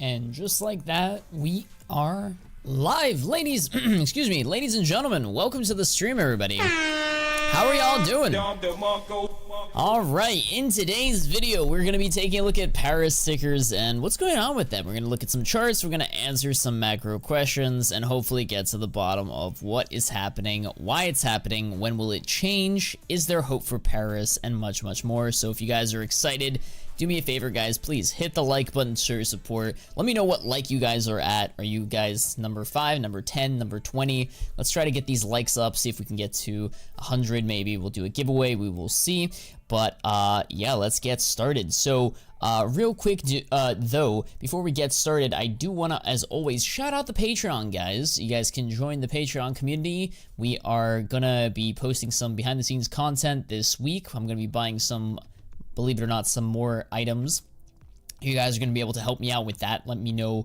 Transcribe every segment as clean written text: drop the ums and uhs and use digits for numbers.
And just like that, we are live. Ladies, excuse me, ladies and gentlemen, welcome to the stream, everybody. How are y'all doing? Alright, in today's video, we're going to be taking a look at Paris stickers and what's going on with them. We're going to look at some charts, we're going to answer some macro questions, and hopefully get to the bottom of what is happening, why it's happening, when will it change, is there hope for Paris, and much, much more. So if you guys are excited, do me a favor, guys, please hit the like button to show your support. Let me know what like you guys are at. Are you guys number 5, number 10, number 20? Let's try to get these likes up, see if we can get to 100 maybe. We'll do a giveaway, we will see. But yeah, let's get started. So real quick though, before we get started, I do want to, as always, shout out the Patreon, guys. You guys can join the Patreon community. We are gonna be posting some behind the scenes content this week. I'm gonna be buying some, believe it or not, some more items. You guys are going to be able to help me out with that. Let me know,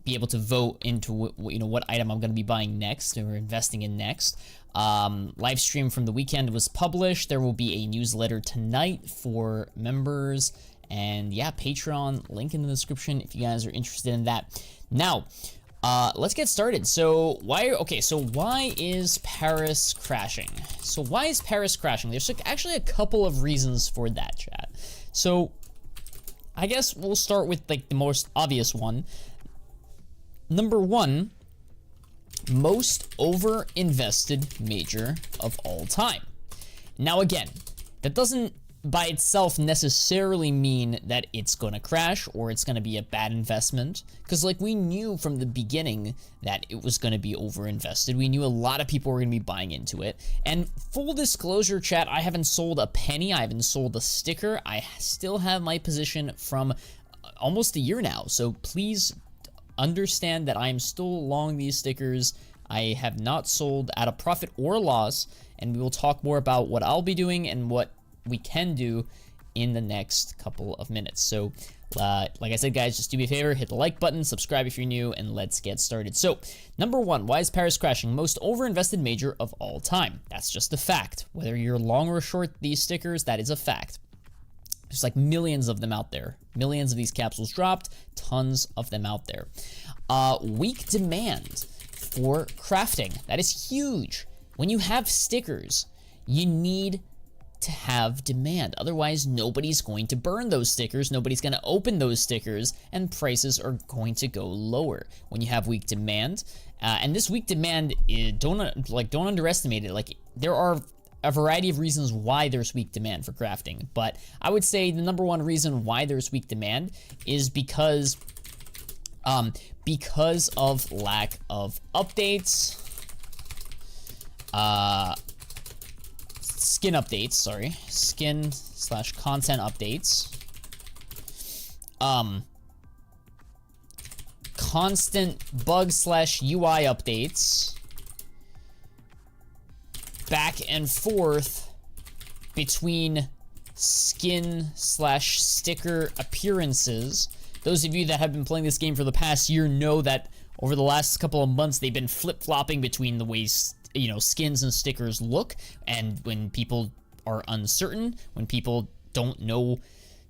be able to vote into what item I'm going to be buying next or investing in next. Live stream from the weekend was published. There will be a newsletter tonight for members. And yeah, Patreon, link in the description if you guys are interested in that. Now, let's get started. So why is Paris crashing? So why is Paris crashing? There's actually a couple of reasons for that, chat. So I guess we'll start with like the most obvious one. Number one, most over-invested major of all time. Now again, that doesn't by itself necessarily mean that it's gonna crash or it's gonna be a bad investment, because like we knew from the beginning that it was gonna be over invested. We knew a lot of people were gonna be buying into it. And full disclosure, chat, I haven't sold a penny, I haven't sold a sticker. I still have my position from almost a year now, so please understand that I am still long these stickers. I have not sold at a profit or loss, and we will talk more about what I'll be doing and what we can do in the next couple of minutes. So like I said, guys, just do me a favor, hit the like button, subscribe if you're new, and let's get started. So number one, why is Paris crashing? Most overinvested major of all time. That's just a fact. Whether you're long or short these stickers, that is a fact. There's like millions of them out there. Millions of these capsules dropped, tons of them out there. Weak demand for crafting. That is huge. When you have stickers, you need to have demand. Otherwise, nobody's going to burn those stickers, nobody's going to open those stickers, and prices are going to go lower when you have weak demand. And this weak demand, don't underestimate it. Like, there are a variety of reasons why there's weak demand for crafting, but I would say the number one reason why there's weak demand is because of lack of updates, skin updates, sorry, skin/content updates, constant bug/UI updates, back and forth between skin/sticker appearances. Those of you that have been playing this game for the past year know that over the last couple of months they've been flip-flopping between the ways skins and stickers look, and when people are uncertain, when people don't know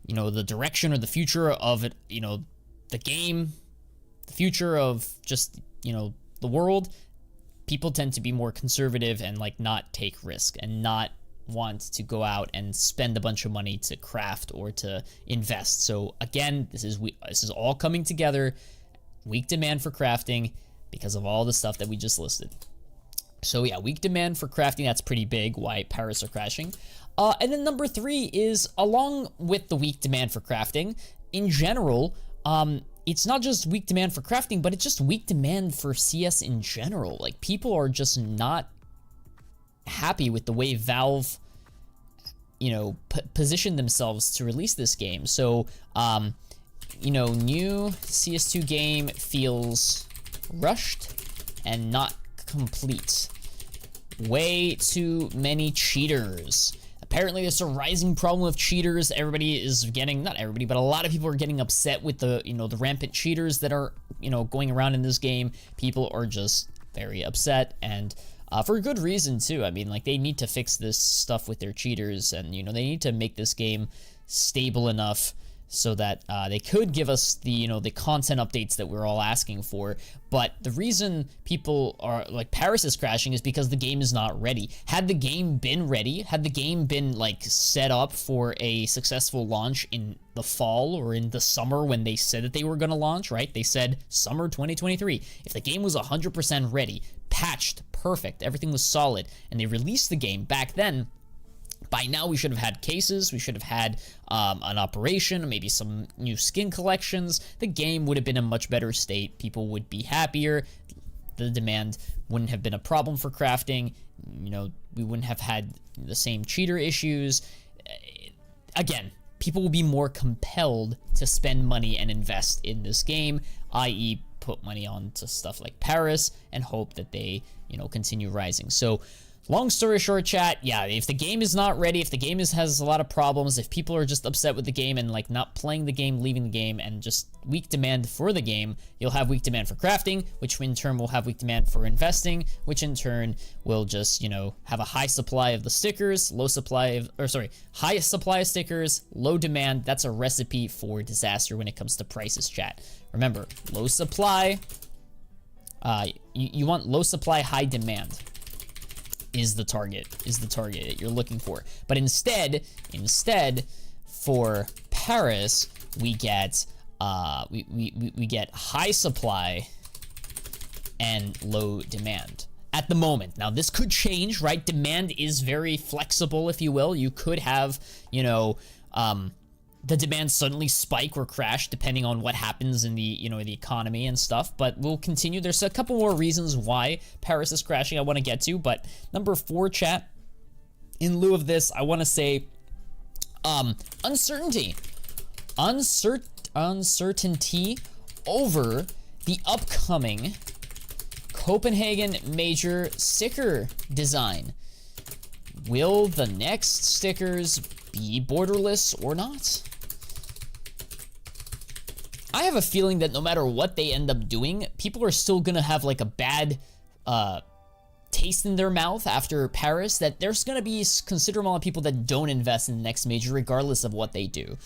the direction or the future of it, the game, the future of just the world, people tend to be more conservative and like not take risk and not want to go out and spend a bunch of money to craft or to invest. So again, this is all coming together. Weak demand for crafting because of all the stuff that we just listed. So yeah, weak demand for crafting, that's pretty big why Paris are crashing. And then number 3 is, along with the weak demand for crafting, in general, it's not just weak demand for crafting, but it's just weak demand for CS in general. Like, people are just not happy with the way Valve, positioned themselves to release this game. So, new CS2 game feels rushed and not complete. Way too many cheaters. Apparently there's a rising problem with cheaters. Everybody is getting, not everybody, but a lot of people are getting upset with the, the rampant cheaters that are, going around in this game. People are just very upset, and for good reason too. I mean, like, they need to fix this stuff with their cheaters, and they need to make this game stable enough so that they could give us the, you know, the content updates that we're all asking for. But the reason people are like Paris is crashing is because the game is not ready. Had the game been ready, had the game been like set up for a successful launch in the fall or in the summer when they said that they were going to launch, right? They said summer 2023. If the game was 100% ready, patched, perfect, everything was solid, and they released the game back then, by now we should have had cases, we should have had an operation, maybe some new skin collections. The game would have been in a much better state. People would be happier. The demand wouldn't have been a problem for crafting. You know, we wouldn't have had the same cheater issues. Again, people will be more compelled to spend money and invest in this game, i.e. put money onto stuff like Paris and hope that they, you know, continue rising. So long story short, chat, yeah, if the game is not ready, if the game has a lot of problems, if people are just upset with the game and like not playing the game, leaving the game, and just weak demand for the game, you'll have weak demand for crafting, which in turn will have weak demand for investing, which in turn will just, you know, have a high supply of the stickers, high supply of stickers, low demand. That's a recipe for disaster when it comes to prices, chat. Remember, low supply, you want low supply, high demand is the target that you're looking for. But instead for Paris, we get we get high supply and low demand at the moment. Now this could change, right? Demand is very flexible, if you will. You could have, you know, the demand suddenly spike or crash depending on what happens in the, you know, the economy and stuff. But we'll continue. There's a couple more reasons why Paris is crashing I want to get to, but number 4, chat, in lieu of this, I want to say uncertainty over the upcoming Copenhagen major sticker design. Will the next stickers be borderless or not? I have a feeling that no matter what they end up doing, people are still gonna have like a bad taste in their mouth after Paris, that there's gonna be a considerable amount of people that don't invest in the next major regardless of what they do.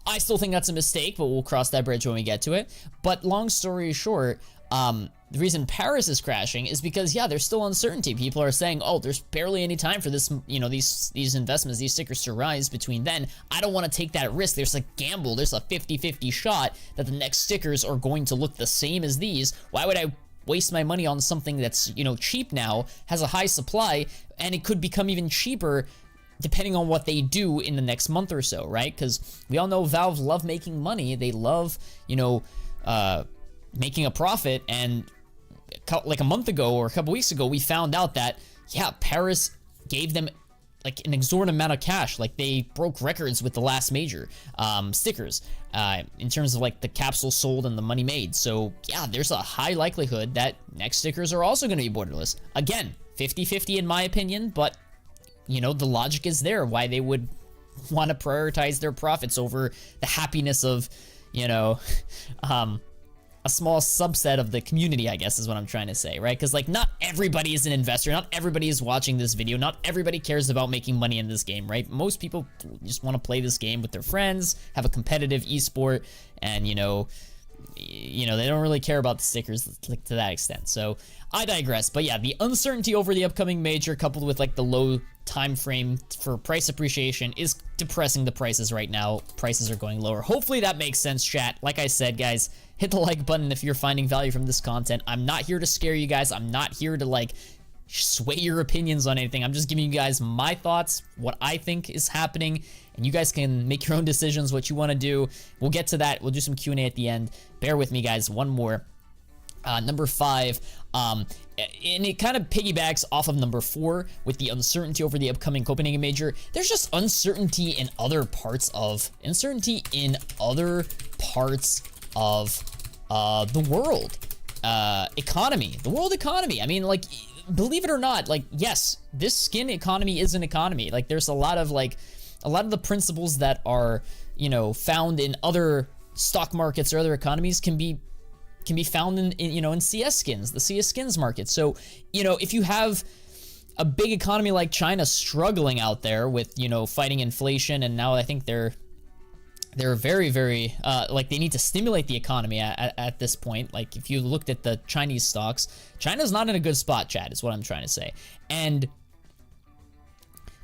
I still think that's a mistake, but we'll cross that bridge when we get to it. But long story short, the reason Paris is crashing is because, yeah, there's still uncertainty. People are saying, oh, there's barely any time for this, you know, these investments, these stickers to rise between then. I don't want to take that risk. There's a gamble. There's a 50-50 shot that the next stickers are going to look the same as these. Why would I waste my money on something that's, you know, cheap now, has a high supply, and it could become even cheaper depending on what they do in the next month or so, right? Because we all know Valve love making money. They love, you know, making a profit. And like a month ago or a couple weeks ago, we found out that, yeah, Paris gave them like an exorbitant amount of cash. Like they broke records with the last major stickers in terms of like the capsules sold and the money made. So yeah, there's a high likelihood that next stickers are also going to be borderless. Again, 50-50 in my opinion, but you know, the logic is there why they would want to prioritize their profits over the happiness of, you know, a small subset of the community, I guess is what I'm trying to say, right? Because like not everybody is an investor, not everybody is watching this video, not everybody cares about making money in this game, right? Most people just want to play this game with their friends, have a competitive esport, and you know, they don't really care about the stickers like to that extent. So I digress. But yeah, the uncertainty over the upcoming major coupled with like the low time frame for price appreciation is depressing the prices right now. Prices are going lower. Hopefully that makes sense, chat. Like I said, guys, hit the like button if you're finding value from this content. I'm not here to scare you guys. I'm not here to like sway your opinions on anything. I'm just giving you guys my thoughts, what I think is happening, and you guys can make your own decisions what you want to do. We'll get to that. We'll do some Q&A at the end. Bear with me, guys. One more. Number 5, and it kind of piggybacks off of number 4 with the uncertainty over the upcoming Copenhagen major. There's just uncertainty in other parts of the world economy. The world economy. I mean, like, believe it or not, like, yes, this skin economy is an economy. Like, there's a lot of the principles that are, you know, found in other stock markets or other economies can be found in CS skins, the CS skins market. So, you know, if you have a big economy like China struggling out there with, you know, fighting inflation, and now I think they're they're very, very, like, they need to stimulate the economy at this point. Like, if you looked at the Chinese stocks, China's not in a good spot, Chad, is what I'm trying to say. And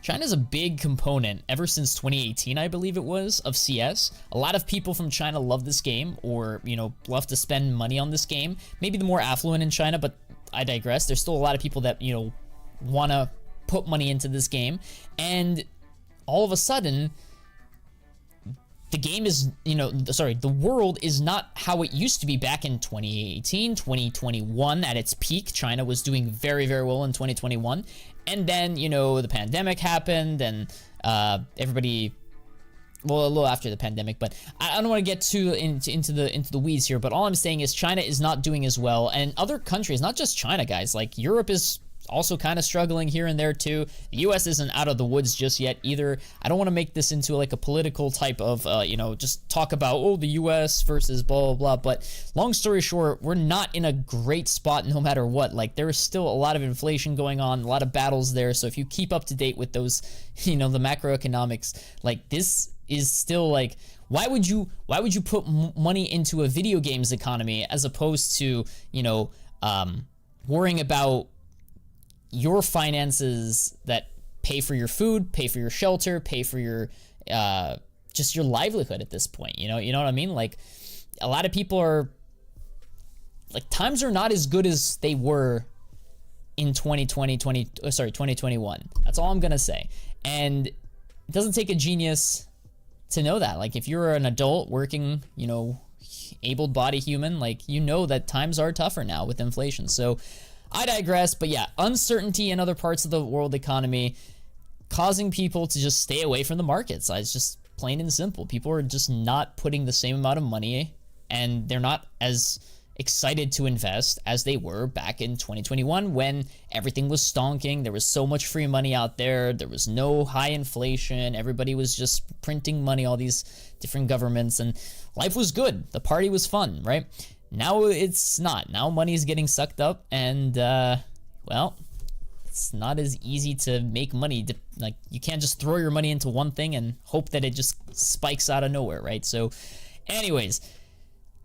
China's a big component, ever since 2018, I believe it was, of CS. A lot of people from China love this game, or, you know, love to spend money on this game. Maybe the more affluent in China, but I digress. There's still a lot of people that, you know, want to put money into this game. And all of a sudden, the game is, you know, sorry, the world is not how it used to be back in 2018, 2021 at its peak. China was doing very, very well in 2021. And then, you know, the pandemic happened, and everybody, well, a little after the pandemic, but I don't want to get too into the weeds here, but all I'm saying is China is not doing as well, and other countries, not just China, guys, like Europe is also kind of struggling here and there too. The US isn't out of the woods just yet either. I don't want to make this into like a political type of, you know, just talk about, oh, the US versus blah, blah, blah. But long story short, we're not in a great spot no matter what. Like, there is still a lot of inflation going on, a lot of battles there. So if you keep up to date with those, you know, the macroeconomics, like, this is still like, why would you put money into a video games economy as opposed to, you know, worrying about your finances that pay for your food, pay for your shelter, pay for your just your livelihood at this point. You know what I mean? Like, a lot of people are like, times are not as good as they were in 2021. That's all I'm gonna say. And it doesn't take a genius to know that. Like, if you're an adult working, you know, able-bodied human, like, you know that times are tougher now with inflation. So I digress, but yeah, uncertainty in other parts of the world economy causing people to just stay away from the markets. It's just plain and simple. People are just not putting the same amount of money, and they're not as excited to invest as they were back in 2021 when everything was stonking. There was so much free money out there. There was no high inflation. Everybody was just printing money, all these different governments, and life was good. The party was fun, right? Now it's not. Now money's getting sucked up, and well, it's not as easy to make money. Like, you can't just throw your money into one thing and hope that it just spikes out of nowhere, right? So anyways,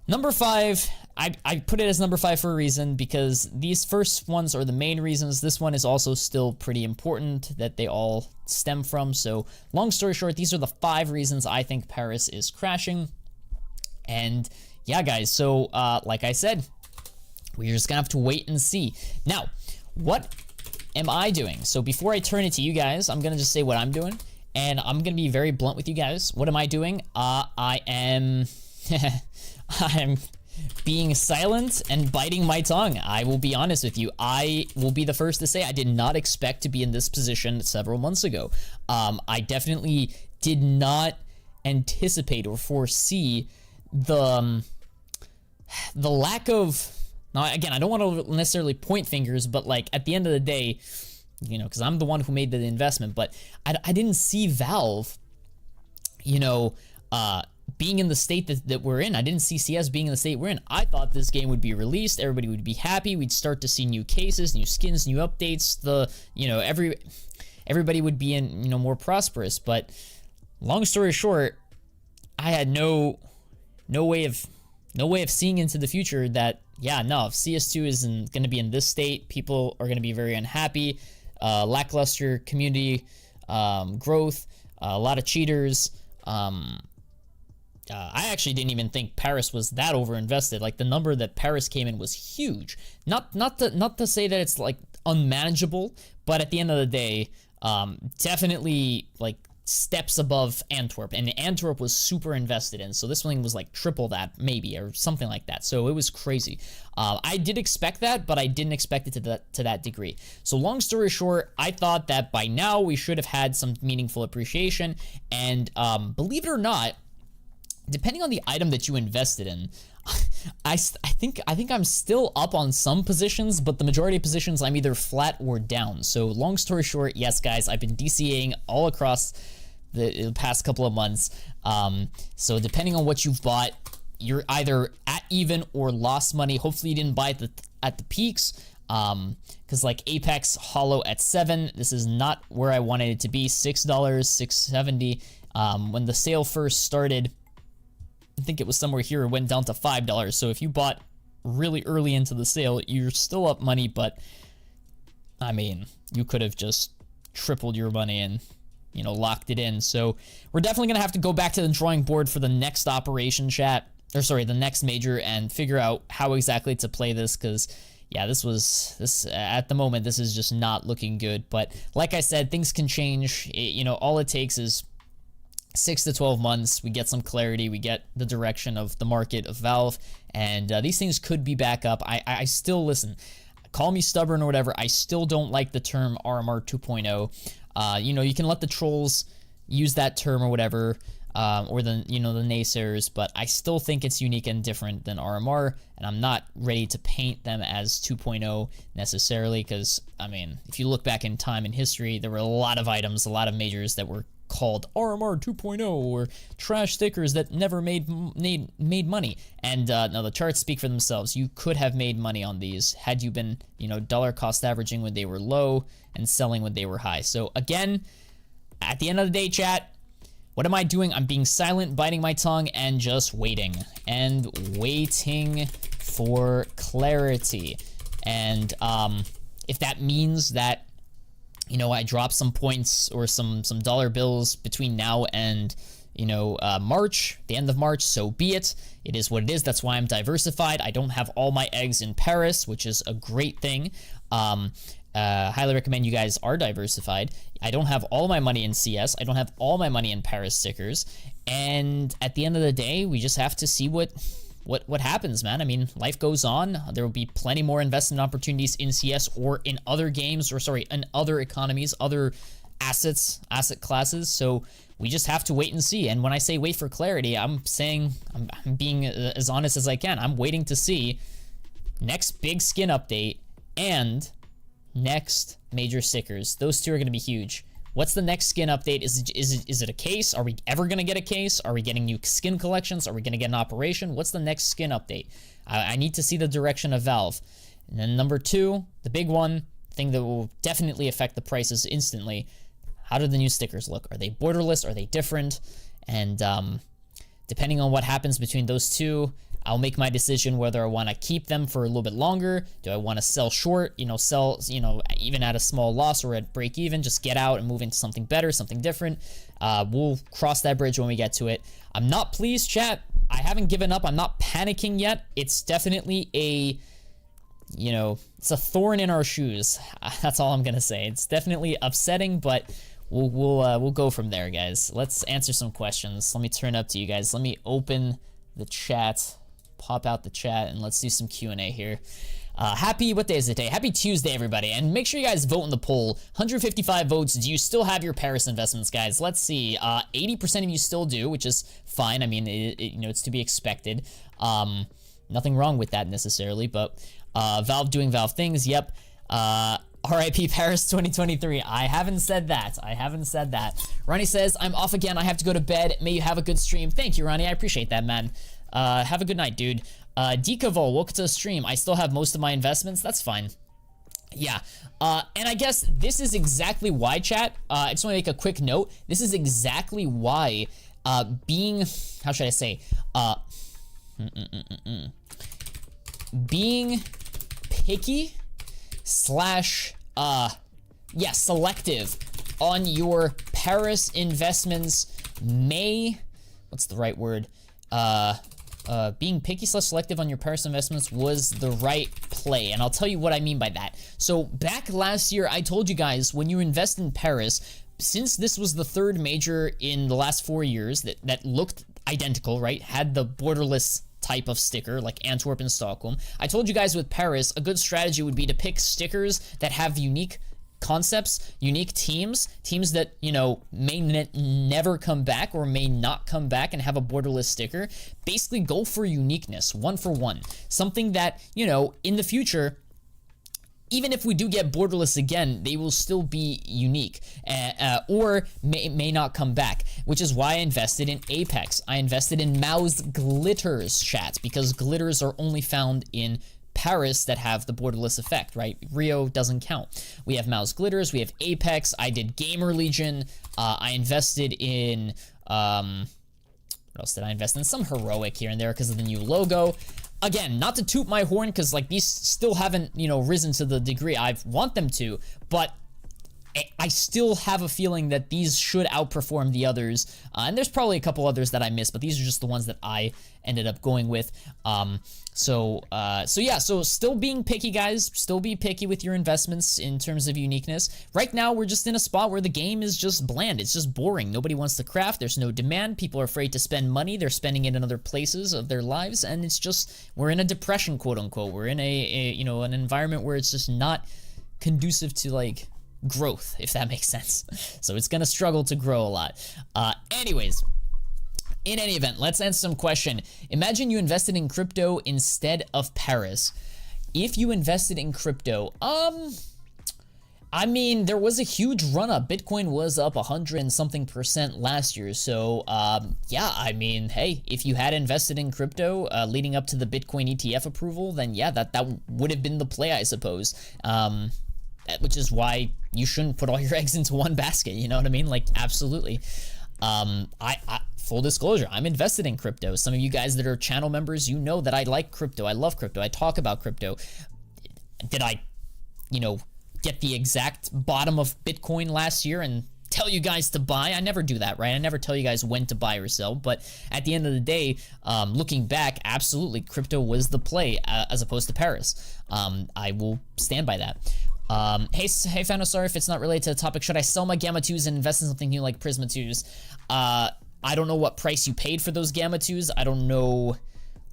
number 5, I put it as number 5 for a reason, because these first ones are the main reasons. This one is also still pretty important that they all stem from. So long story short, these are the 5 reasons I think Paris is crashing. And yeah, guys, so like I said, we're just gonna have to wait and see. Now, what am I doing? So before I turn it to you guys, I'm gonna just say what I'm doing, and I'm gonna be very blunt with you guys. What am I doing? I am I'm being silent and biting my tongue. I will be honest with you. I will be the first to say I did not expect to be in this position several months ago. I definitely did not anticipate or foresee the lack of, now again, I don't want to necessarily point fingers, but like, at the end of the day, you know, because I'm the one who made the investment, but I didn't see Valve, you know, being in the state that we're in. I didn't see CS being in the state we're in. I thought this game would be released, everybody would be happy, we'd start to see new cases, new skins, new updates, you know, everybody would be in, you know, more prosperous. But long story short, I had no way of seeing into the future that, yeah, no, if CS2 isn't going to be in this state, people are going to be very unhappy, lackluster community growth, a lot of cheaters. I actually didn't even think Paris was that overinvested. Like, the number that Paris came in was huge. Not to say that it's like unmanageable, but at the end of the day, definitely like steps above Antwerp, and Antwerp was super invested in, so this one was like triple that maybe, or something like that. So it was crazy. I did expect that, but I didn't expect it to that degree. So long story short, I thought that by now we should have had some meaningful appreciation, and believe it or not, depending on the item that you invested in, I think I'm still up on some positions, but the majority of positions I'm either flat or down. So long story short, yes guys, I've been DCAing all across the past couple of months. So depending on what you've bought, you're either at even or lost money. Hopefully you didn't buy it at the peaks, because like Apex Hollow at 7, this is not where I wanted it to be. $6, $6.70. When the sale first started, I think it was somewhere here, it went down to $5. So if you bought really early into the sale, you're still up money, but I mean, you could have just tripled your money and, you know, locked it in. So we're definitely going to have to go back to the drawing board for the next operation, chat, or sorry, the next major, and figure out how exactly to play this, because yeah, this at the moment, this is just not looking good. But like I said, things can change. You know, all it takes is 6 to 12 months. We get some clarity. We get the direction of the market of Valve, and these things could be back up. I still, listen, call me stubborn or whatever, I still don't like the term RMR 2.0. You know, you can let the trolls use that term or whatever, or the, you know, the naysayers, but I still think it's unique and different than RMR, and I'm not ready to paint them as 2.0 necessarily, because, I mean, if you look back in time in history, there were a lot of items, a lot of majors that were called RMR 2.0 or trash stickers that never made money. And now the charts speak for themselves. You could have made money on these had you been, you know, dollar cost averaging when they were low and selling when they were high. So again, at the end of the day, chat, what am I doing? I'm being silent, biting my tongue, and just waiting. And waiting for clarity. And if that means that, you know, I drop some points or some dollar bills between now and, you know, March, the end of March, so be it. It is what it is. That's why I'm diversified. I don't have all my eggs in Paris, which is a great thing. Highly recommend you guys are diversified. I don't have all my money in CS. I don't have all my money in Paris stickers. And at the end of the day, we just have to see what happens, man. I mean, life goes on. There will be plenty more investment opportunities in CS or in other games, or sorry, in other economies, other asset classes. So we just have to wait and see. And when I say wait for clarity, I'm saying, I'm being as honest as I can. I'm waiting to see next big skin update and next major stickers. Those two are going to be huge. What's the next skin update? Is it a case? Are we ever going to get a case? Are we getting new skin collections? Are we going to get an operation? What's the next skin update? I need to see the direction of Valve. And then number two, the big one, thing that will definitely affect the prices instantly. How do the new stickers look? Are they borderless? Are they different? And depending on what happens between those two, I'll make my decision whether I want to keep them for a little bit longer. Do I want to sell short, you know, sell, you know, even at a small loss or at break even, just get out and move into something better, something different. We'll cross that bridge when we get to it. I'm not pleased, chat. I haven't given up. I'm not panicking yet. It's definitely a, you know, it's a thorn in our shoes. That's all I'm going to say. It's definitely upsetting, but we'll go from there, guys. Let's answer some questions. Let me turn up to you guys. Let me open the chat. Pop out the chat and let's do some Q&A here. Happy, what day is it today? Happy Tuesday, everybody. And make sure you guys vote in the poll. 155 votes. Do you still have your Paris investments, guys? Let's see. 80% of you still do, which is fine. I mean, you know, it's to be expected. Nothing wrong with that necessarily, but Valve doing Valve things. Yep. RIP Paris 2023. I haven't said that. I haven't said that. Ronnie says, I'm off again. I have to go to bed. May you have a good stream. Thank you, Ronnie. I appreciate that, man. Have a good night, dude. Decavol, welcome to the stream. I still have most of my investments. That's fine. Yeah. And I guess this is exactly why, chat. I just want to make a quick note. This is exactly why being, how should I say? Being picky slash, yeah, selective on your Paris investments may, what's the right word? Being picky slash selective on your Paris investments was the right play. And I'll tell you what I mean by that. So back last year, I told you guys when you invest in Paris, since this was the third major in the last 4 years that looked identical, right? Had the borderless type of sticker like Antwerp and Stockholm. I told you guys with Paris, a good strategy would be to pick stickers that have unique concepts, unique teams that, you know, may never come back or may not come back and have a borderless sticker. Basically go for uniqueness, one for one. Something that, you know, in the future, even if we do get borderless again, they will still be unique or may not come back, which is why I invested in Apex. I invested in Mao's glitters, chat, because glitters are only found in Paris that have the borderless effect, right? Rio doesn't count. We have Mao's glitters, we have Apex, I did Gamer Legion, I invested in, what else did I invest in? Some heroic here and there because of the new logo. Again, not to toot my horn, because like these still haven't, you know, risen to the degree I want them to, but I still have a feeling that these should outperform the others, and there's probably a couple others that I missed, but these are just the ones that I ended up going with. So yeah, so still being picky, guys. Still be picky with your investments in terms of uniqueness. Right now, we're just in a spot where the game is just bland. It's just boring. Nobody wants to craft. There's no demand. People are afraid to spend money. They're spending it in other places of their lives, and it's just, we're in a depression, quote unquote. We're in a you know, an environment where it's just not conducive to like growth, if that makes sense. So it's gonna struggle to grow a lot. Anyways, in any event, let's answer some question. Imagine you invested in crypto instead of Paris. If you invested in crypto, I mean, there was a huge run up. Bitcoin was up 100 and something % last year. So, yeah, I mean, hey, if you had invested in crypto leading up to the Bitcoin ETF approval, then yeah, that would have been the play, I suppose. Which is why you shouldn't put all your eggs into one basket. You know what I mean? Like, absolutely. Full disclosure, I'm invested in crypto. Some of you guys that are channel members, you know that I like crypto. I love crypto. I talk about crypto. Did I, you know, get the exact bottom of Bitcoin last year and tell you guys to buy? I never do that, right? I never tell you guys when to buy or sell. But at the end of the day, looking back, absolutely, crypto was the play as opposed to Paris. I will stand by that. Hey Fano, sorry if it's not related to the topic. Should I sell my Gamma 2s and invest in something new like Prisma 2s? I don't know what price you paid for those Gamma 2s. I don't know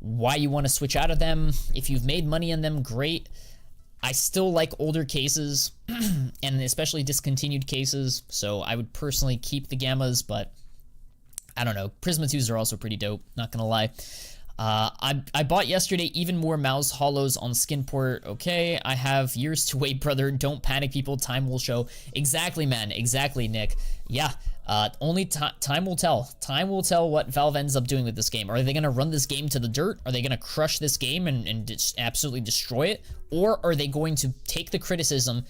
why you want to switch out of them. If you've made money on them, great. I still like older cases, and especially discontinued cases, so I would personally keep the Gammas, but I don't know. Prisma 2s are also pretty dope, not gonna lie. I bought yesterday even more mouse hollows on Skinport. Okay, I have years to wait, brother. Don't panic, people. Time will show. Exactly, man. Exactly, Nick. Yeah, only time will tell. Time will tell what Valve ends up doing with this game. Are they going to run this game to the dirt? Are they going to crush this game and just absolutely destroy it? Or are they going to take the criticism,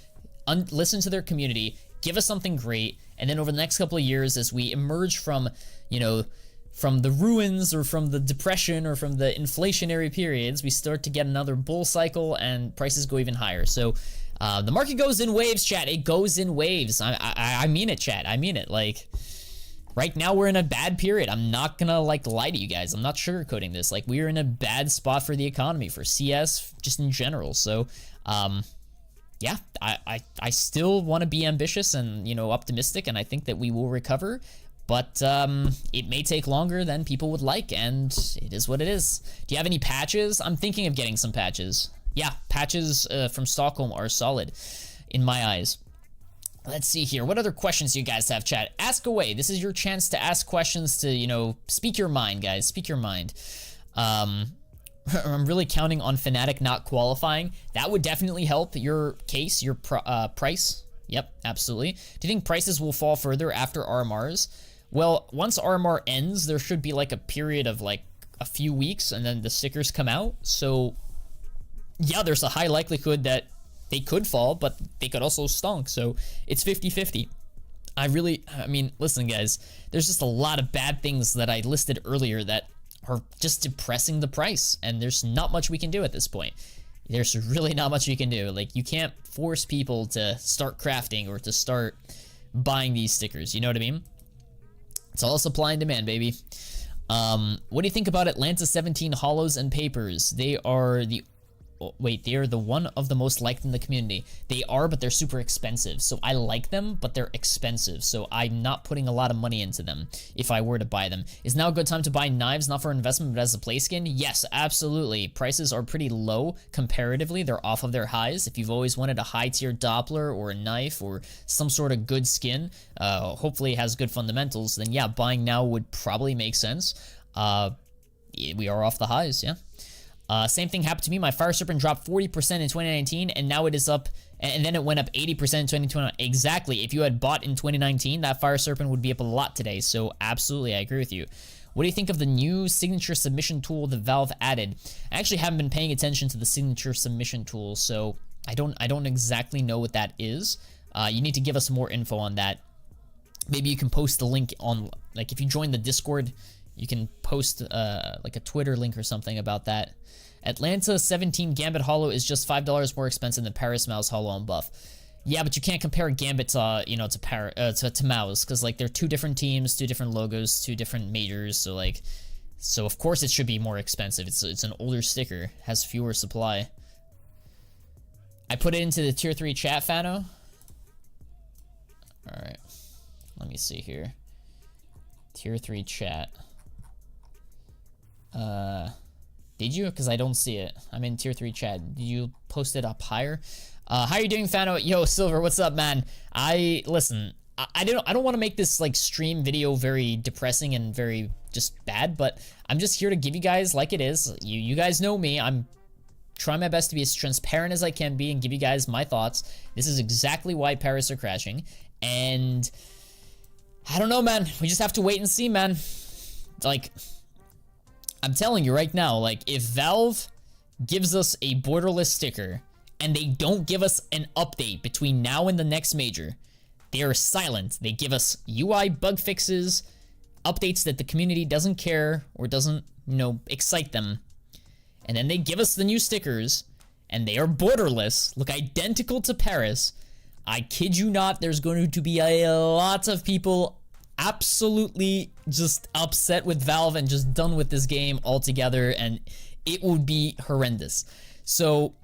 listen to their community, give us something great, and then over the next couple of years as we emerge from, you know, from the ruins or from the depression or from the inflationary periods, we start to get another bull cycle and prices go even higher. So the market goes in waves, chat. It goes in waves. I mean it, chat. I mean it. Like, right now we're in a bad period. I'm not gonna like lie to you guys. I'm not sugarcoating this. Like, we're in a bad spot for the economy, for CS, just in general. So yeah, I still want to be ambitious and, you know, optimistic, and I think that we will recover. But it may take longer than people would like, and it is what it is. Do you have any patches? I'm thinking of getting some patches. Yeah, patches from Stockholm are solid in my eyes. Let's see here. What other questions do you guys have, chat? Ask away. This is your chance to ask questions, to, you know, speak your mind, guys. Speak your mind. I'm really counting on Fnatic not qualifying. That would definitely help your case, your price. Yep, absolutely. Do you think prices will fall further after RMRs? Well, once RMR ends, there should be like a period of like a few weeks, and then the stickers come out. So yeah, there's a high likelihood that they could fall, but they could also stunk. So it's 50-50. I mean, listen, guys, there's just a lot of bad things that I listed earlier that are just depressing the price, and there's not much we can do at this point. There's really not much you can do. Like, you can't force people to start crafting or to start buying these stickers. You know what I mean? It's all supply and demand, baby. What do you think about Atlanta 17 hollows and papers? They are the one of the most liked in the community. They are, but they're super expensive. So I like them, but they're expensive. So I'm not putting a lot of money into them if I were to buy them. Is now a good time to buy knives, not for investment, but as a play skin? Yes, absolutely. Prices are pretty low comparatively. They're off of their highs. If you've always wanted a high tier Doppler or a knife or some sort of good skin, hopefully it has good fundamentals, then yeah, buying now would probably make sense. We are off the highs, yeah. Same thing happened to me. My Fire Serpent dropped 40% in 2019, and now it is up, and then it went up 80% in 2020. Exactly. If you had bought in 2019, that Fire Serpent would be up a lot today. So absolutely, I agree with you. What do you think of the new signature submission tool that Valve added? I actually haven't been paying attention to the signature submission tool, so I don't exactly know what that is. You need to give us more info on that. Maybe you can post the link on, like, if you join the Discord, You can post like a Twitter link or something about that. Atlanta 17 Gambit Hollow is just $5 more expensive than Paris Mouse Hollow on buff. Yeah, but you can't compare Gambit to, you know, to Mouse, because like they're two different teams, two different logos, two different majors. So like, so of course it should be more expensive. It's an older sticker, has fewer supply. I put it into the tier 3 chat, Fano. All right, let me see here. Tier 3 chat. Did you? Because I don't see it. I'm in tier 3 chat. Did you post it up higher? How are you doing, Fano? Yo, Silver, what's up, man? Listen, I don't want to make this like stream video very depressing and very just bad, but I'm just here to give you guys like it is. You guys know me. I'm trying my best to be as transparent as I can be and give you guys my thoughts. This is exactly why Paris are crashing, and I don't know, man. We just have to wait and see, man. Like, I'm telling you right now, like, if Valve gives us a borderless sticker and they don't give us an update between now and the next major, they are silent. They give us UI bug fixes, updates that the community doesn't care or doesn't, you know, excite them. And then they give us the new stickers, and they are borderless, look identical to Paris. I kid you not, there's going to be a lot of people absolutely just upset with Valve and just done with this game altogether, and it would be horrendous. So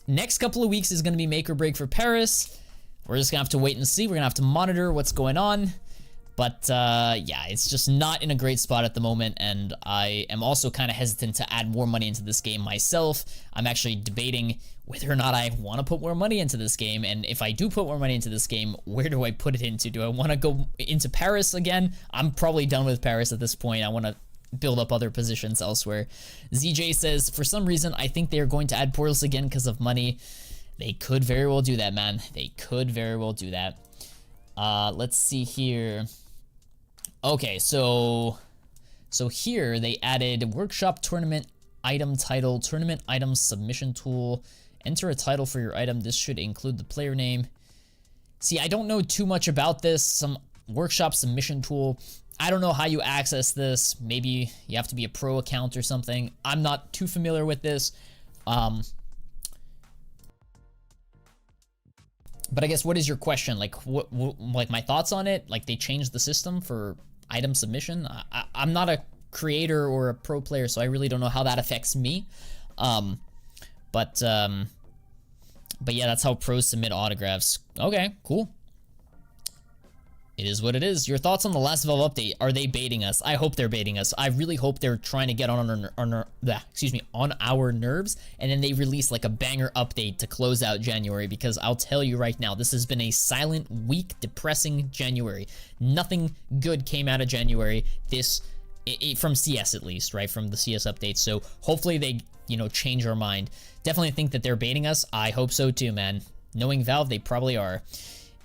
next couple of weeks is going to be make or break for Paris. We're just gonna have to wait and see. We're gonna have to monitor what's going on, but yeah, it's just not in a great spot at the moment, and I am also kind of hesitant to add more money into this game myself. I'm actually debating whether or not I want to put more money into this game, and if I do put more money into this game, where do I put it into? Do I want to go into Paris again? I'm probably done with Paris at this point. I want to build up other positions elsewhere. ZJ says, for some reason, I think they are going to add portals again because of money. They could very well do that, man. They could very well do that. Let's see here. Okay, so here they added workshop tournament item title, tournament item submission tool. Enter a title for your item. This should include the player name. See, I don't know too much about this. Some workshop submission tool. I don't know how you access this. Maybe you have to be a pro account or something. I'm not too familiar with this. But I guess, what is your question? Like, what like my thoughts on it? Like, they changed the system for item submission. I'm not a creator or a pro player, so I really don't know how that affects me. But yeah, that's how pros submit autographs. Okay, cool. It is what it is. Your thoughts on the last Valve update? Are they baiting us? I hope they're baiting us. I really hope they're trying to get on our nerves, and then they release like a banger update to close out January, because I'll tell you right now, this has been a silent, weak, depressing January. Nothing good came out of January from CS, at least, right? From the CS updates. So hopefully they, you know, change our mind. Definitely think that they're baiting us. I hope so too, man. Knowing Valve, they probably are.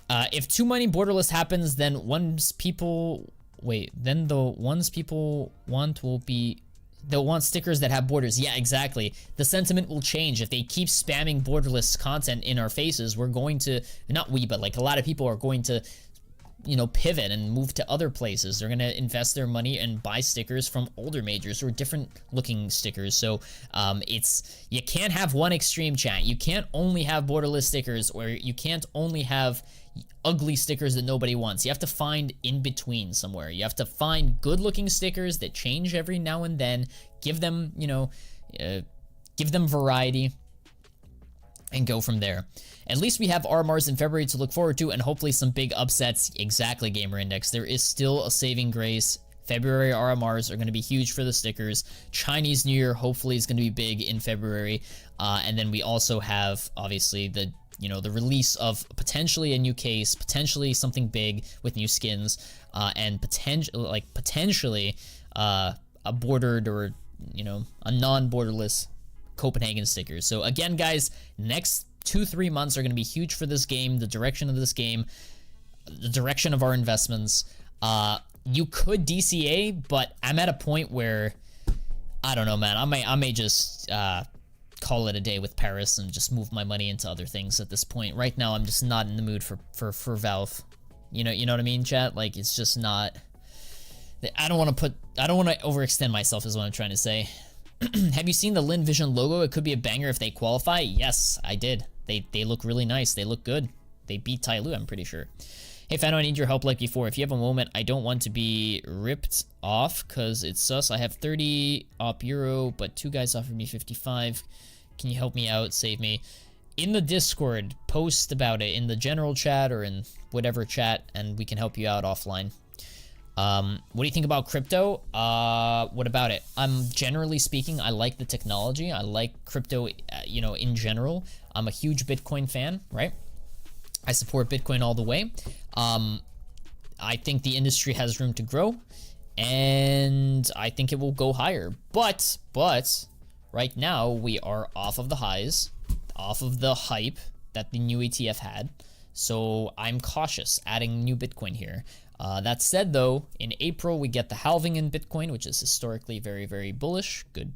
If too many borderless happens, then the ones people want will be, they'll want stickers that have borders. Yeah, exactly. The sentiment will change. If they keep spamming borderless content in our faces, we're going to, not we, but like a lot of people are going to, you know, pivot and move to other places. They're going to invest their money and buy stickers from older majors or different looking stickers. So you can't have one extreme, chat. You can't only have borderless stickers, or you can't only have ugly stickers that nobody wants. You have to find in between somewhere. You have to find good looking stickers that change every now and then, give them, you know, give them variety, and go from there. At least we have RMRs in February to look forward to, and hopefully some big upsets. Exactly, Gamer Index. There is still a saving grace. February RMRs are going to be huge for the stickers. Chinese New Year hopefully is going to be big in February. And then we also have, obviously, the release of potentially a new case, potentially something big with new skins, and potentially a bordered or, you know, a non-borderless Copenhagen stickers. So again, guys, next 2-3 months are going to be huge for this game, the direction of this game, the direction of our investments. You could DCA, but I'm at a point where, I don't know, man. I may just call it a day with Paris and just move my money into other things at this point. Right now, I'm just not in the mood for Valve. You know what I mean, chat? Like, it's just not I don't want to overextend myself is what I'm trying to say. Have you seen the Lin Vision logo? It could be a banger if they qualify. Yes, I did. They look really nice. They look good. They beat Tyloo, I'm pretty sure. Hey, Fano, I need your help like before. If you have a moment, I don't want to be ripped off because it's sus. I have 30 op euro, but 2 guys offered me 55. Can you help me out? Save me. In the Discord, post about it in the general chat or in whatever chat, and we can help you out offline. What do you think about crypto? What about it? Generally speaking, I like the technology. I like crypto, you know, in general. I'm a huge Bitcoin fan, right? I support Bitcoin all the way. I think the industry has room to grow, and I think it will go higher. But right now we are off of the highs, off of the hype that the new ETF had. So I'm cautious adding new Bitcoin here. That said, though, in April we get the halving in Bitcoin, which is historically very, very bullish. Good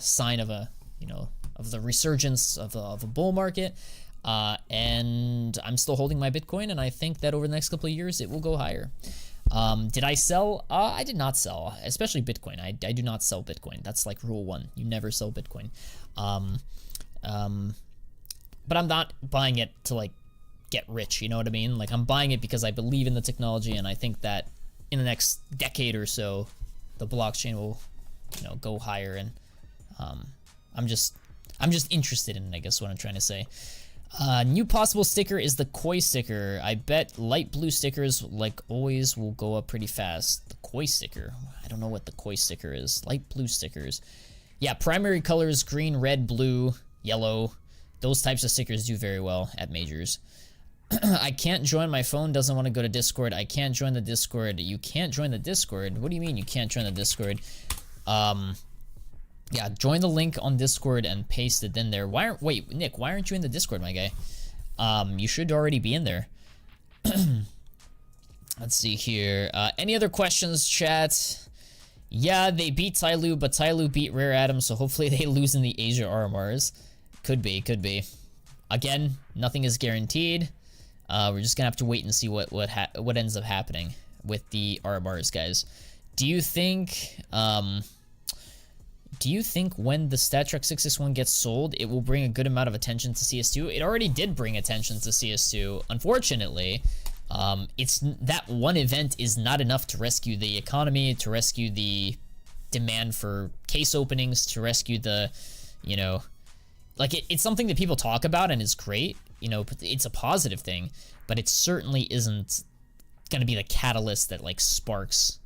sign of of the resurgence of a bull market. And I'm still holding my Bitcoin, and I think that over the next couple of years it will go higher. Did I sell? I did not sell, especially Bitcoin. I do not sell Bitcoin. That's like rule 1. You never sell Bitcoin. But I'm not buying it to like get rich, you know what I mean? Like, I'm buying it because I believe in the technology, and I think that in the next decade or so the blockchain will, you know, go higher, and I'm just interested in it, I guess what I'm trying to say. New possible sticker is the koi sticker. I bet light blue stickers, like always, will go up pretty fast. The koi sticker, I don't know what the koi sticker is. Light blue stickers, yeah, primary colors green, red, blue, yellow, those types of stickers do very well at majors. I can't join, my phone doesn't want to go to Discord. I can't join the Discord. You can't join the Discord? What do you mean you can't join the Discord? Yeah, join the link on Discord and paste it in there. Wait, Nick, why aren't you in the Discord, my guy? You should already be in there. Let's see here. Any other questions, chat? Yeah, they beat Tyloo, but Tyloo beat Rare Atom, so hopefully they lose in the Asia RMRs. Could be. Again, nothing is guaranteed. We're just gonna have to wait and see what ends up happening with the RMRs, guys. Do you think when the StatTrak 661 gets sold, it will bring a good amount of attention to CS2? It already did bring attention to CS2. Unfortunately, that one event is not enough to rescue the economy, to rescue the demand for case openings, to rescue the, you know, like it's something that people talk about and is great, you know, it's a positive thing, but it certainly isn't gonna be the catalyst that like sparks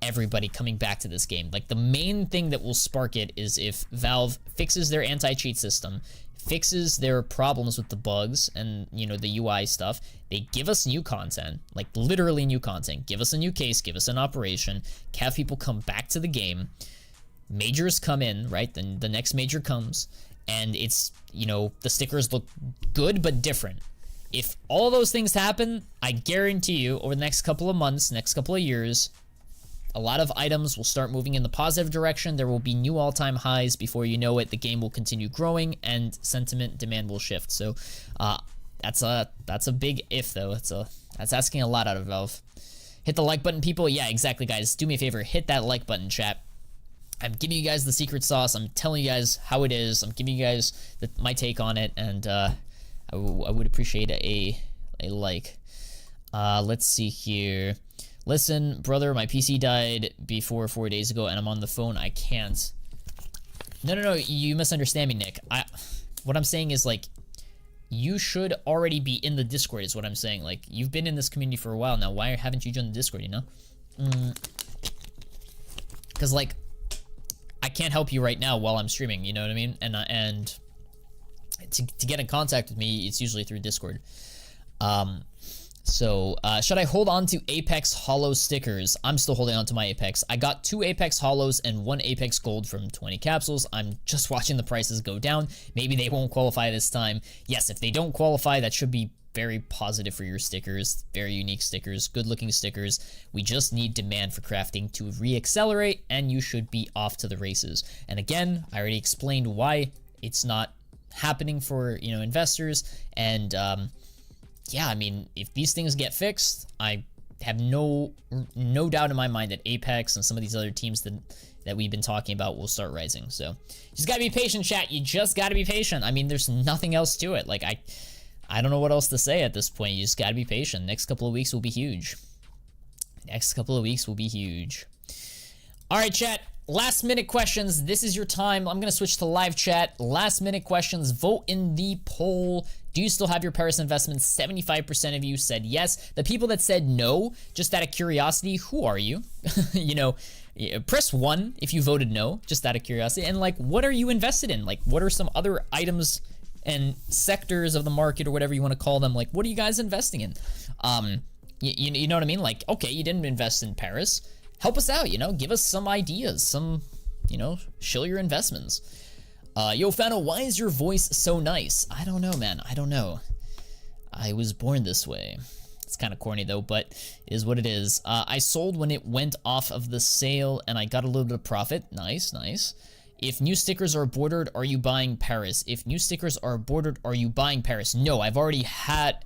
everybody coming back to this game. Like, the main thing that will spark it is if Valve fixes their anti-cheat system, fixes their problems with the bugs and, you know, the UI stuff. They give us new content, like literally new content. Give us a new case, give us an operation, have people come back to the game. Majors come in, right? Then the next major comes, and it's, you know, the stickers look good but different. If all those things happen, I guarantee you over the next couple of months, next couple of years, a lot of items will start moving in the positive direction. There will be new all-time highs. Before you know it, the game will continue growing, and sentiment demand will shift. So that's a big if, though. That's asking a lot out of Valve. Hit the like button, people. Yeah, exactly, guys. Do me a favor, hit that like button, chat. I'm giving you guys the secret sauce. I'm telling you guys how it is. I'm giving you guys my take on it, and I would appreciate a like. Let's see here. Listen, brother, my PC died before 4 days ago, and I'm on the phone. I can't. No, you misunderstand me, Nick. What I'm saying is, like, you should already be in the Discord is what I'm saying. Like, you've been in this community for a while now. Why haven't you joined the Discord, you know? Because, like, I can't help you right now while I'm streaming, you know what I mean? And to get in contact with me, it's usually through Discord. So, should I hold on to Apex Hollow stickers? I'm still holding on to my Apex. I got 2 Apex Hollows and 1 Apex Gold from 20 capsules. I'm just watching the prices go down. Maybe they won't qualify this time. Yes, if they don't qualify, that should be very positive for your stickers. Very unique stickers, good looking stickers. We just need demand for crafting to re-accelerate, and you should be off to the races. And again, I already explained why it's not happening for, you know, investors. And yeah, I mean, if these things get fixed, I have no doubt in my mind that Apex and some of these other teams that we've been talking about will start rising. So you just gotta be patient, chat. You just gotta be patient. I mean, there's nothing else to it. Like, I don't know what else to say at this point. You just gotta be patient. Next couple of weeks will be huge. Next couple of weeks will be huge. All right, chat. Last minute questions. This is your time. I'm gonna switch to live chat. Last minute questions. Vote in the poll. Do you still have your Paris investments? 75% of you said yes. The people that said no, just out of curiosity, who are you? You know, press 1 if you voted no, just out of curiosity. And like, what are you invested in? Like, what are some other items and sectors of the market or whatever you want to call them? Like, what are you guys investing in? You know what I mean? Like, okay, you didn't invest in Paris. Help us out, you know, give us some ideas, some, you know, shill your investments. Yo, Fano, why is your voice so nice? I don't know, man. I don't know. I was born this way. It's kind of corny though, but it is what it is. I sold when it went off of the sale and I got a little bit of profit. Nice, nice. If new stickers are bordered, are you buying Paris? If new stickers are bordered, are you buying Paris? No, I've already had...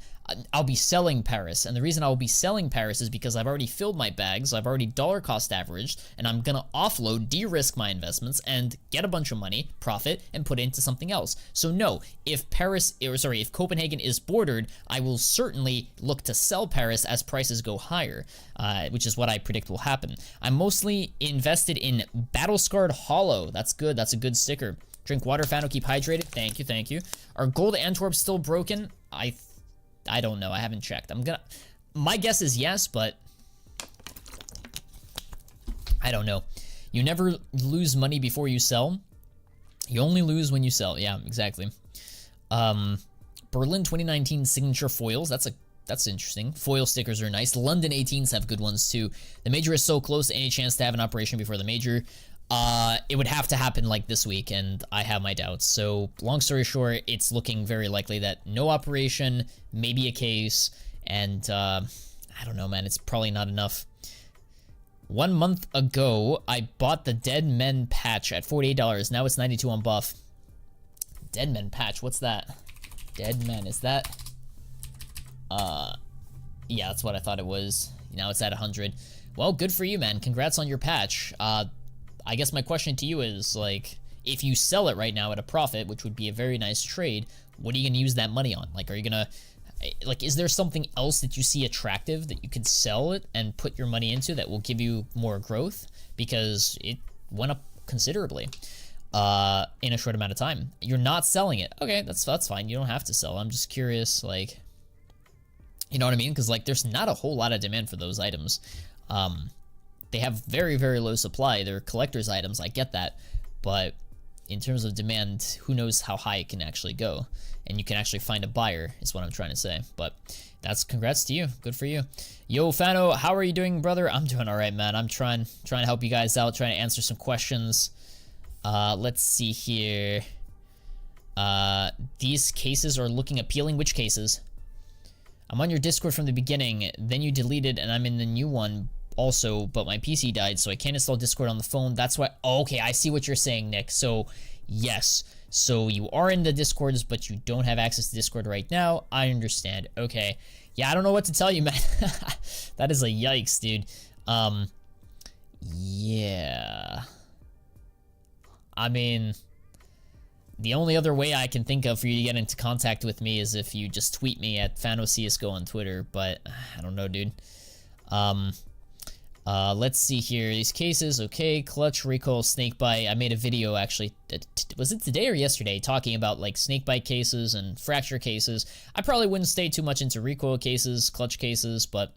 I'll be selling Paris, and the reason I'll be selling Paris is because I've already filled my bags, I've already dollar cost averaged, and I'm gonna offload, de-risk my investments, and get a bunch of money, profit, and put it into something else. So no, if Copenhagen is bordered, I will certainly look to sell Paris as prices go higher, which is what I predict will happen. I'm mostly invested in Battle-Scarred Hollow. That's good, that's a good sticker. Drink water, Fano, keep hydrated. Thank you, thank you. Are gold Antwerp still broken? I don't know. I haven't checked. My guess is yes, but I don't know. You never lose money before you sell. You only lose when you sell. Yeah, exactly. Berlin 2019 signature foils. That's interesting. Foil stickers are nice. London 18s have good ones too. The major is so close. Any chance to have an operation before the major? It would have to happen like this week, and I have my doubts. So long story short, it's looking very likely that no operation, maybe a case, and I don't know, man, it's probably not enough. 1 month ago, I bought the Dead Men patch at $48. Now it's $92 on buff. Dead Men patch, what's that? Dead Men, is that? Yeah, that's what I thought it was. Now it's at 100. Well, good for you, man. Congrats on your patch. I guess my question to you is, like, if you sell it right now at a profit, which would be a very nice trade, what are you going to use that money on? Like, are you going to, like, is there something else that you see attractive that you could sell it and put your money into that will give you more growth? Because it went up considerably in a short amount of time. You're not selling it. Okay, that's fine. You don't have to sell. I'm just curious, like, you know what I mean? Because, like, there's not a whole lot of demand for those items. They have very, very low supply. They're collector's items, I get that. But in terms of demand, who knows how high it can actually go. And you can actually find a buyer, is what I'm trying to say. But that's congrats to you. Good for you. Yo, Fano, how are you doing, brother? I'm doing all right, man. I'm trying to help you guys out, trying to answer some questions. Let's see here. These cases are looking appealing. Which cases? I'm on your Discord from the beginning, then you deleted, and I'm in the new one also, but my PC died, so I can't install Discord on the phone. That's why. Oh, okay, I see what you're saying, Nick. So, yes. So you are in the Discords, but you don't have access to Discord right now. I understand. Okay. Yeah, I don't know what to tell you, man. That is a yikes, dude. Yeah. I mean, the only other way I can think of for you to get into contact with me is if you just tweet me at FanoCSGO on Twitter, but I don't know, dude. Let's see here. These cases, okay. Clutch, recoil, snakebite. I made a video, actually, was it today or yesterday, talking about, like, snakebite cases and fracture cases. I probably wouldn't stay too much into recoil cases, clutch cases, but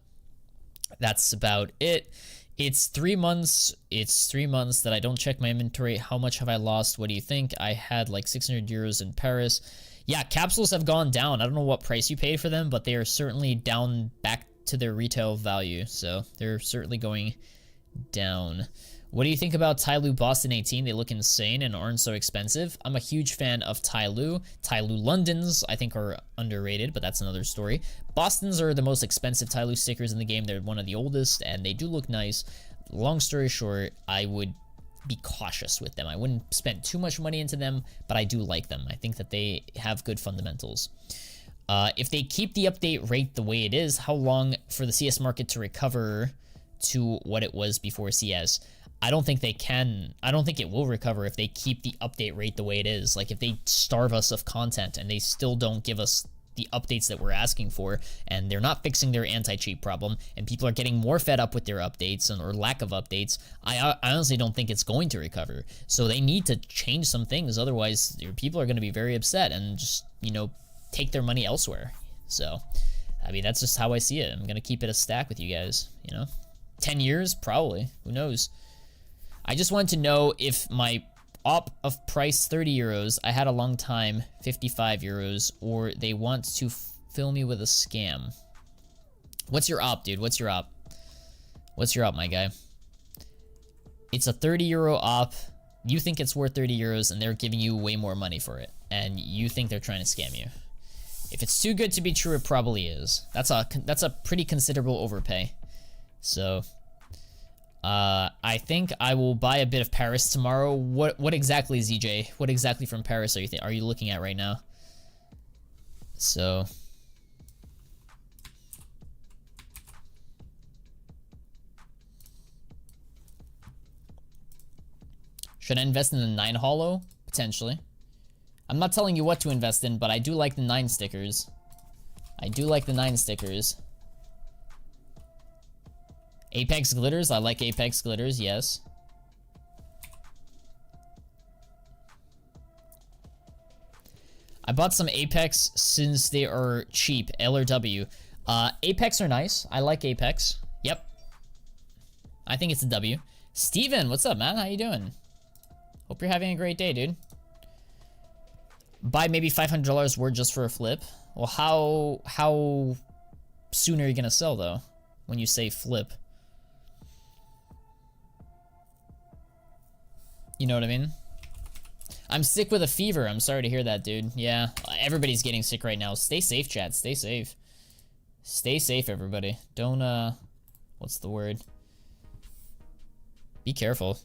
that's about it. It's 3 months. It's 3 months that I don't check my inventory. How much have I lost? What do you think? I had like 600 euros in Paris. Yeah, capsules have gone down. I don't know what price you paid for them, but they are certainly down back to their retail value. So they're certainly going down. What do you think about Tyloo Boston 18? They look insane and aren't so expensive. I'm a huge fan of Tyloo. Tyloo Londons, I think, are underrated, but that's another story. Bostons are the most expensive Tyloo stickers in the game. They're one of the oldest, and they do look nice. Long story short, I would be cautious with them. I wouldn't spend too much money into them, but I do like them. I think that they have good fundamentals. If they keep the update rate the way it is, how long for the CS market to recover to what it was before CS? I don't think they can. I don't think it will recover if they keep the update rate the way it is. Like, if they starve us of content and they still don't give us the updates that we're asking for, and they're not fixing their anti-cheat problem, and people are getting more fed up with their updates or lack of updates, I honestly don't think it's going to recover. So they need to change some things, otherwise people are going to be very upset and just, you know, take their money elsewhere. So, I mean, that's just how I see it. I'm going to keep it a stack with you guys, you know? 10 years? Probably. Who knows? I just wanted to know if my op of price 30 euros, I had a long time 55 euros, or they want to fill me with a scam. What's your op, dude? What's your op? What's your op, my guy? It's a 30 euro op. You think it's worth 30 euros, and they're giving you way more money for it, and you think they're trying to scam you. If it's too good to be true, it probably is. That's a pretty considerable overpay. So, I think I will buy a bit of Paris tomorrow. What exactly, ZJ? What exactly from Paris are you looking at right now? So, should I invest in the 9 holo? Potentially. I'm not telling you what to invest in, but I do like the 9 stickers. I do like the 9 stickers. Apex glitters? I like Apex glitters, yes. I bought some Apex since they are cheap. L or W. Apex are nice. I like Apex. Yep. I think it's a W. Steven, what's up, man? How you doing? Hope you're having a great day, dude. Buy maybe $500 worth just for a flip. Well, how soon are you gonna sell, though, when you say flip? You know what I mean? I'm sick with a fever. I'm sorry to hear that, dude. Yeah, everybody's getting sick right now. Stay safe, chat. Stay safe. Stay safe, everybody. Don't, what's the word? Be careful.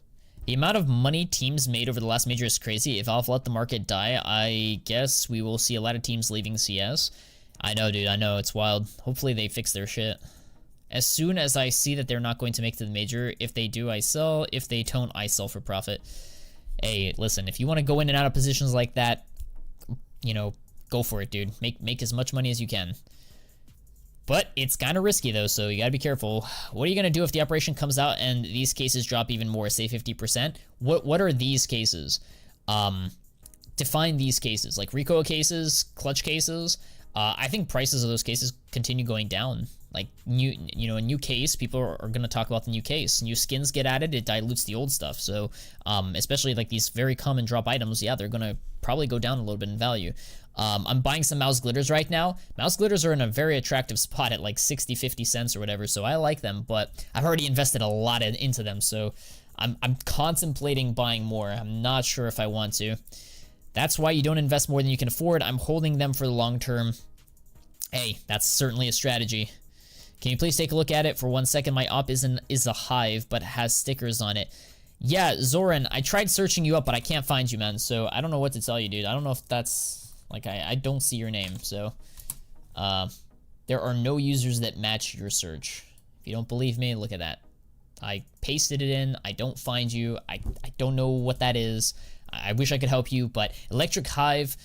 The amount of money teams made over the last major is crazy. If Valve let the market die, I guess we will see a lot of teams leaving CS. I know, dude. I know. It's wild. Hopefully they fix their shit. As soon as I see that they're not going to make it to the major, if they do, I sell. If they don't, I sell for profit. Hey, listen, if you want to go in and out of positions like that, you know, go for it, dude. Make as much money as you can. But it's kind of risky, though, so you gotta be careful. What are you gonna do if the operation comes out and these cases drop even more, say 50%? What are these cases? Define these cases. Like recoil cases, clutch cases. I think prices of those cases continue going down. Like, a new case, people are going to talk about the new case. New skins get added, it dilutes the old stuff. So, especially like these very common drop items, yeah, they're going to probably go down a little bit in value. I'm buying some mouse glitters right now. Mouse glitters are in a very attractive spot at like 60, 50 cents or whatever, so I like them, but I've already invested a lot into them, so I'm contemplating buying more. I'm not sure if I want to. That's why you don't invest more than you can afford. I'm holding them for the long term. Hey, that's certainly a strategy. Can you please take a look at it for 1 second? My op is a hive, but has stickers on it. Yeah, Zoran, I tried searching you up, but I can't find you, man. So I don't know what to tell you, dude. I don't know if that's like I don't see your name. So there are no users that match your search. If you don't believe me, look at that. I pasted it in. I don't find you. I don't know what that is. I wish I could help you, but Electric Hive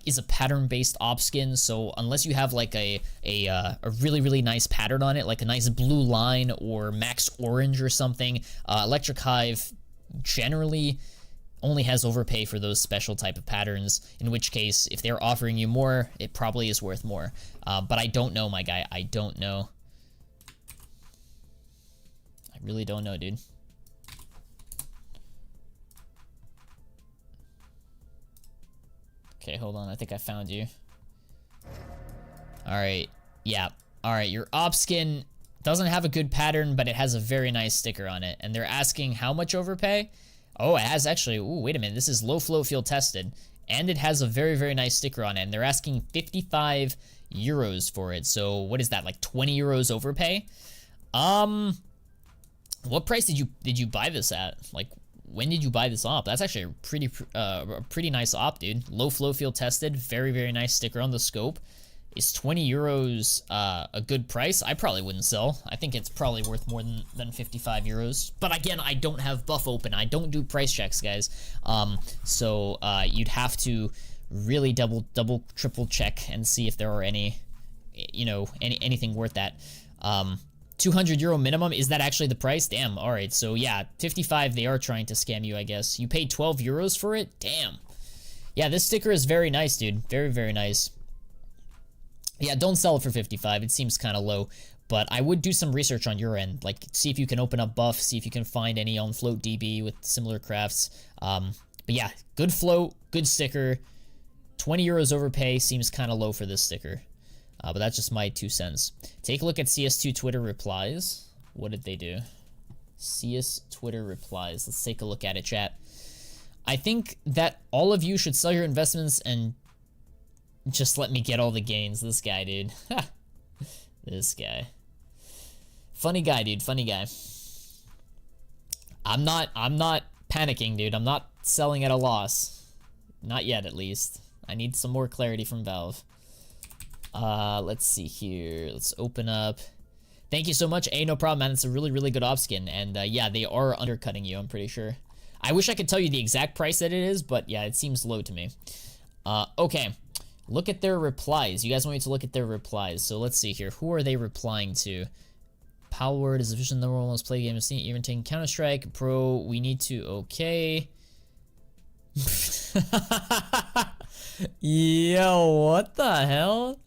is a pattern-based op skin, so unless you have like a really, really nice pattern on it, like a nice blue line or max orange or something, Electric Hive generally only has overpay for those special type of patterns, in which case, if they're offering you more, it probably is worth more. But I don't know, my guy. I don't know. I really don't know, dude. Okay, hold on. I think I found you. Alright. Yeah. Alright, your op skin doesn't have a good pattern, but it has a very nice sticker on it. And they're asking how much overpay? Oh, it has actually... Ooh, wait a minute. This is low flow field tested. And it has a very, very nice sticker on it. And they're asking 55 euros for it. So, what is that? Like 20 euros overpay? What price did you buy this at? Like... When did you buy this op? That's actually a pretty nice op, dude. Low flow field tested. Very, very nice sticker on the scope. Is 20 euros a good price? I probably wouldn't sell. I think it's probably worth more than 55 euros. But again, I don't have buff open. I don't do price checks, guys. So you'd have to really double, triple check and see if there are any, you know, anything worth that. 200 euro minimum, is that actually the price? Damn, all right, so yeah, 55, they are trying to scam you, I guess. You paid 12 euros for it? Damn. Yeah, this sticker is very nice, dude. Very, very nice. Yeah, don't sell it for 55, it seems kind of low, but I would do some research on your end, like, see if you can open up buff, see if you can find any on float DB with similar crafts. But yeah, good float, good sticker. 20 euros overpay seems kind of low for this sticker. But that's just my 2 cents. Take a look at CS2 Twitter replies. What did they do? CS Twitter replies. Let's take a look at it, chat. I think that all of you should sell your investments and just let me get all the gains. This guy, dude. This guy. Funny guy, dude. Funny guy. I'm not panicking, dude. I'm not selling at a loss. Not yet, at least. I need some more clarity from Valve. Let's see here. Let's open up. Thank you so much. No problem, man. It's a really, really good op skin. And yeah, they are undercutting you, I'm pretty sure. I wish I could tell you the exact price that it is, but yeah, it seems low to me. Okay. Look at their replies. You guys want me to look at their replies. So let's see here. Who are they replying to? Palward is official number one most played game of Steam, even taking Counter-Strike. Pro, we need to, okay. Yo, what the hell?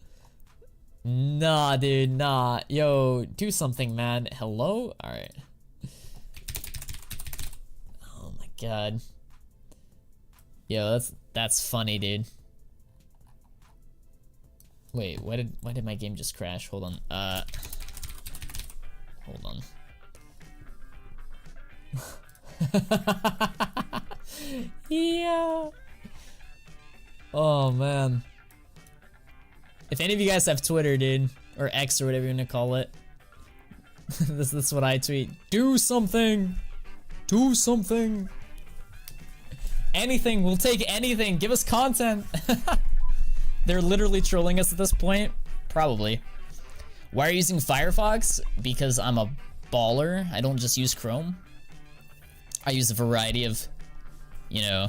Nah, dude, nah. Yo, do something, man. Hello? Alright. Oh my god. Yo, that's funny, dude. Wait, why did my game just crash? Hold on. Hold on. Yeah. Oh man. If any of you guys have Twitter, dude, or X or whatever you're gonna call it, this is what I tweet. Do something. Do something. Anything. We'll take anything. Give us content. They're literally trolling us at this point. Probably. Why are you using Firefox? Because I'm a baller. I don't just use Chrome. I use a variety of, you know,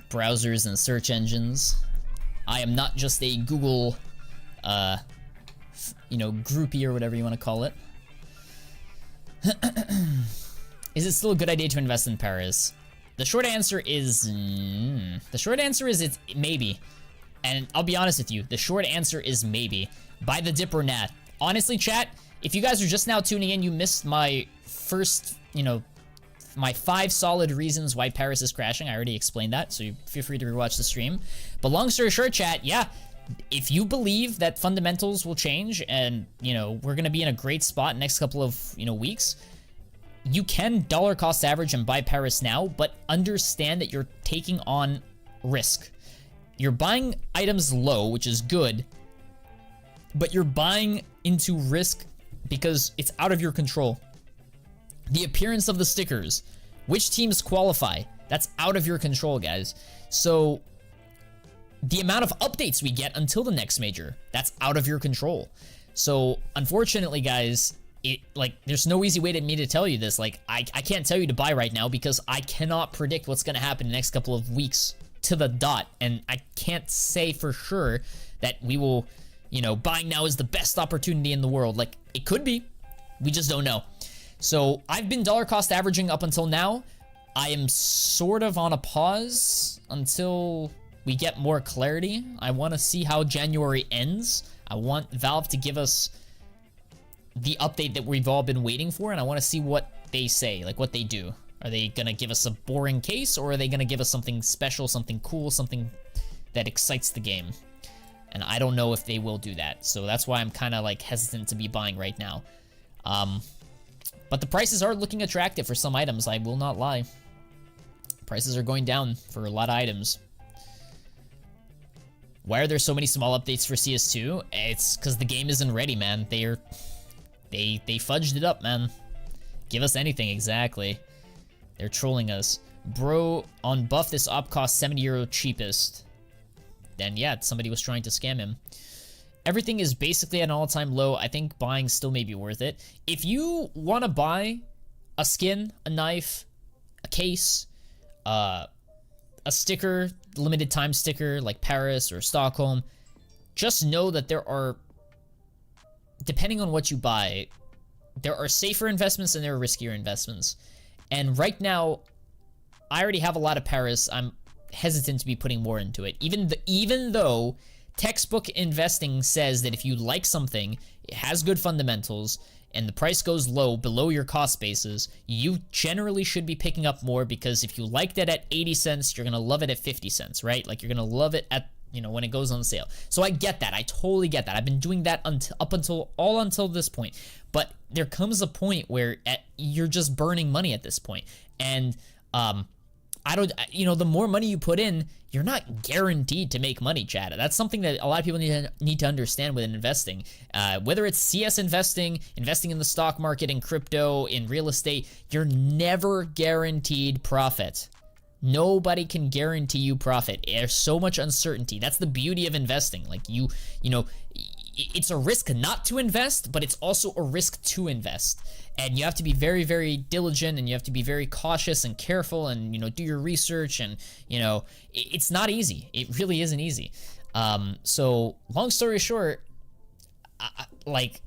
browsers and search engines. I am not just a Google, you know, groupie or whatever you want to call it. Is it still a good idea to invest in Paris? The short answer is it's maybe. And I'll be honest with you, the short answer is maybe. Buy the dip or not. Honestly, chat, if you guys are just now tuning in, you missed my first, you know, my 5 solid reasons why Paris is crashing. I already explained that, so you feel free to rewatch the stream. But long story short, chat, yeah, if you believe that fundamentals will change and, you know, we're gonna be in a great spot next couple of, you know, weeks, you can dollar cost average and buy Paris now, but understand that you're taking on risk. You're buying items low, which is good, but you're buying into risk because it's out of your control. The appearance of the stickers, which teams qualify, that's out of your control, guys. So the amount of updates we get until the next major, that's out of your control. So unfortunately, guys, there's no easy way to me to tell you this. Like, I can't tell you to buy right now because I cannot predict what's gonna happen in the next couple of weeks to the dot. And I can't say for sure that we will, you know, buying now is the best opportunity in the world. Like, it could be, we just don't know. So I've been dollar cost averaging up until now. I am sort of on a pause until we get more clarity. I want to see how January ends. I want Valve to give us the update that we've all been waiting for, and I want to see what they say, like what they do. Are they going to give us a boring case, or are they going to give us something special, something cool, something that excites the game? And I don't know if they will do that. So that's why I'm kind of like hesitant to be buying right now. But the prices are looking attractive for some items, I will not lie. Prices are going down for a lot of items. Why are there so many small updates for CS2? It's because the game isn't ready, man. They fudged it up, man. Give us anything, exactly. They're trolling us. Bro, on buff, this op costs 70 euro cheapest. then yeah, somebody was trying to scam him. Everything is basically at an all-time low. I think buying still may be worth it. If you want to buy a skin, a knife, a case, a sticker, limited time sticker like Paris or Stockholm, just know that there are, depending on what you buy, there are safer investments and there are riskier investments. And right now, I already have a lot of Paris. I'm hesitant to be putting more into it. Even though textbook investing says that if you like something, it has good fundamentals, and the price goes low, below your cost basis, you generally should be picking up more, because if you liked it at 80 cents, you're gonna love it at 50 cents, right? Like, you're gonna love it at, you know, when it goes on sale. So I get that. I totally get that. I've been doing that up until this point. But there comes a point where you're just burning money at this point. And the more money you put in, you're not guaranteed to make money, Chad. That's something that a lot of people need to understand with investing. Whether it's CS investing in the stock market, in crypto, in real estate, you're never guaranteed profit. Nobody can guarantee you profit. There's so much uncertainty. That's the beauty of investing. Like, you know, it's a risk not to invest, but it's also a risk to invest. And you have to be very, very diligent, and you have to be very cautious and careful, and, you know, do your research. And, you know, it's not easy. It really isn't easy. So long story short, like,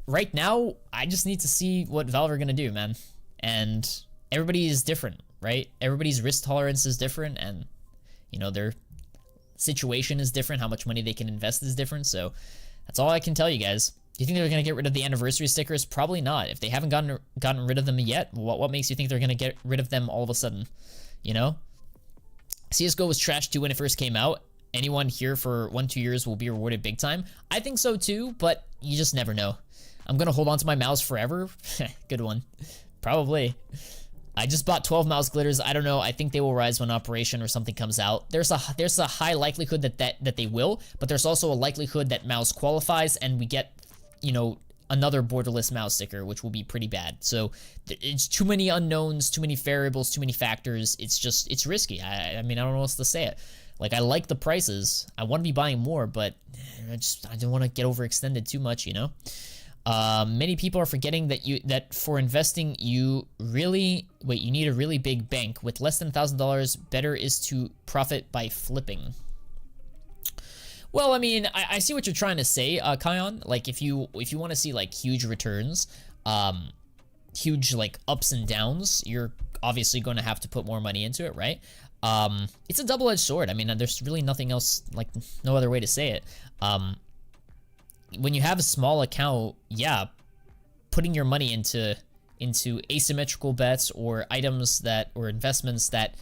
right now, I just need to see what Valve are gonna do, man. And everybody is different, right? Everybody's risk tolerance is different, and, you know, their situation is different. How much money they can invest is different. So that's all I can tell you guys. Do you think they're going to get rid of the anniversary stickers? Probably not. If they haven't gotten rid of them yet, what makes you think they're going to get rid of them all of a sudden? You know? CSGO was trash too when it first came out. Anyone here for 1-2 years will be rewarded big time. I think so too, but you just never know. I'm going to hold on to my mouse forever. Good one. Probably. I just bought 12 mouse glitters. I don't know. I think they will rise when Operation or something comes out. There's a high likelihood that they will, but there's also a likelihood that mouse qualifies and we get, you know, another borderless mouse sticker, which will be pretty bad. So it's too many unknowns, too many variables, too many factors. It's risky. I mean, I don't know what else to say it. Like, I like the prices. I want to be buying more, but I don't want to get overextended too much, you know? Many people are forgetting that for investing, you need a really big bank. With less than $1,000, better is to profit by flipping. Well, I mean, I see what you're trying to say, Kion. Like, if you want to see, like, huge returns, huge, like, ups and downs, you're obviously going to have to put more money into it, right? It's a double-edged sword. I mean, there's really nothing else, like, no other way to say it. When you have a small account, yeah, putting your money into asymmetrical bets or items or investments that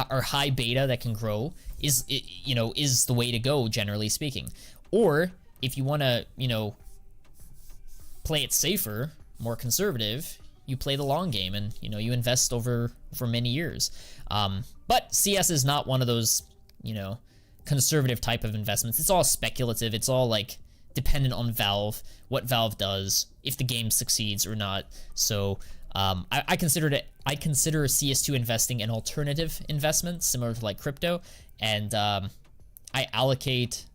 are high beta that can grow is the way to go, generally speaking. Or if you want to, you know, play it safer, more conservative, you play the long game and, you know, you invest for many years. But CS is not one of those, you know, conservative type of investments. It's all speculative. It's all like dependent on Valve, what Valve does, if the game succeeds or not. So I consider CS2 investing an alternative investment similar to like crypto, and I allocate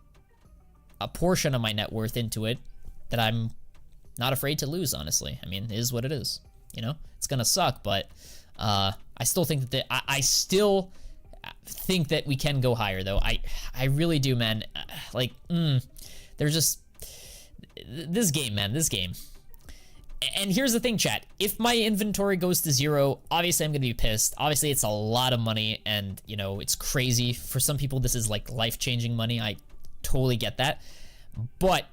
a portion of my net worth into it that I'm not afraid to lose, honestly. I mean, it is what it is, you know? It's gonna suck, but I still think that I still think that we can go higher, though. I really do, man. Like, there's just this game, man, this game. And here's the thing, chat. If my inventory goes to 0, obviously I'm gonna be pissed. Obviously, it's a lot of money, and, you know, it's crazy. For some people, this is like life-changing money. I totally get that. But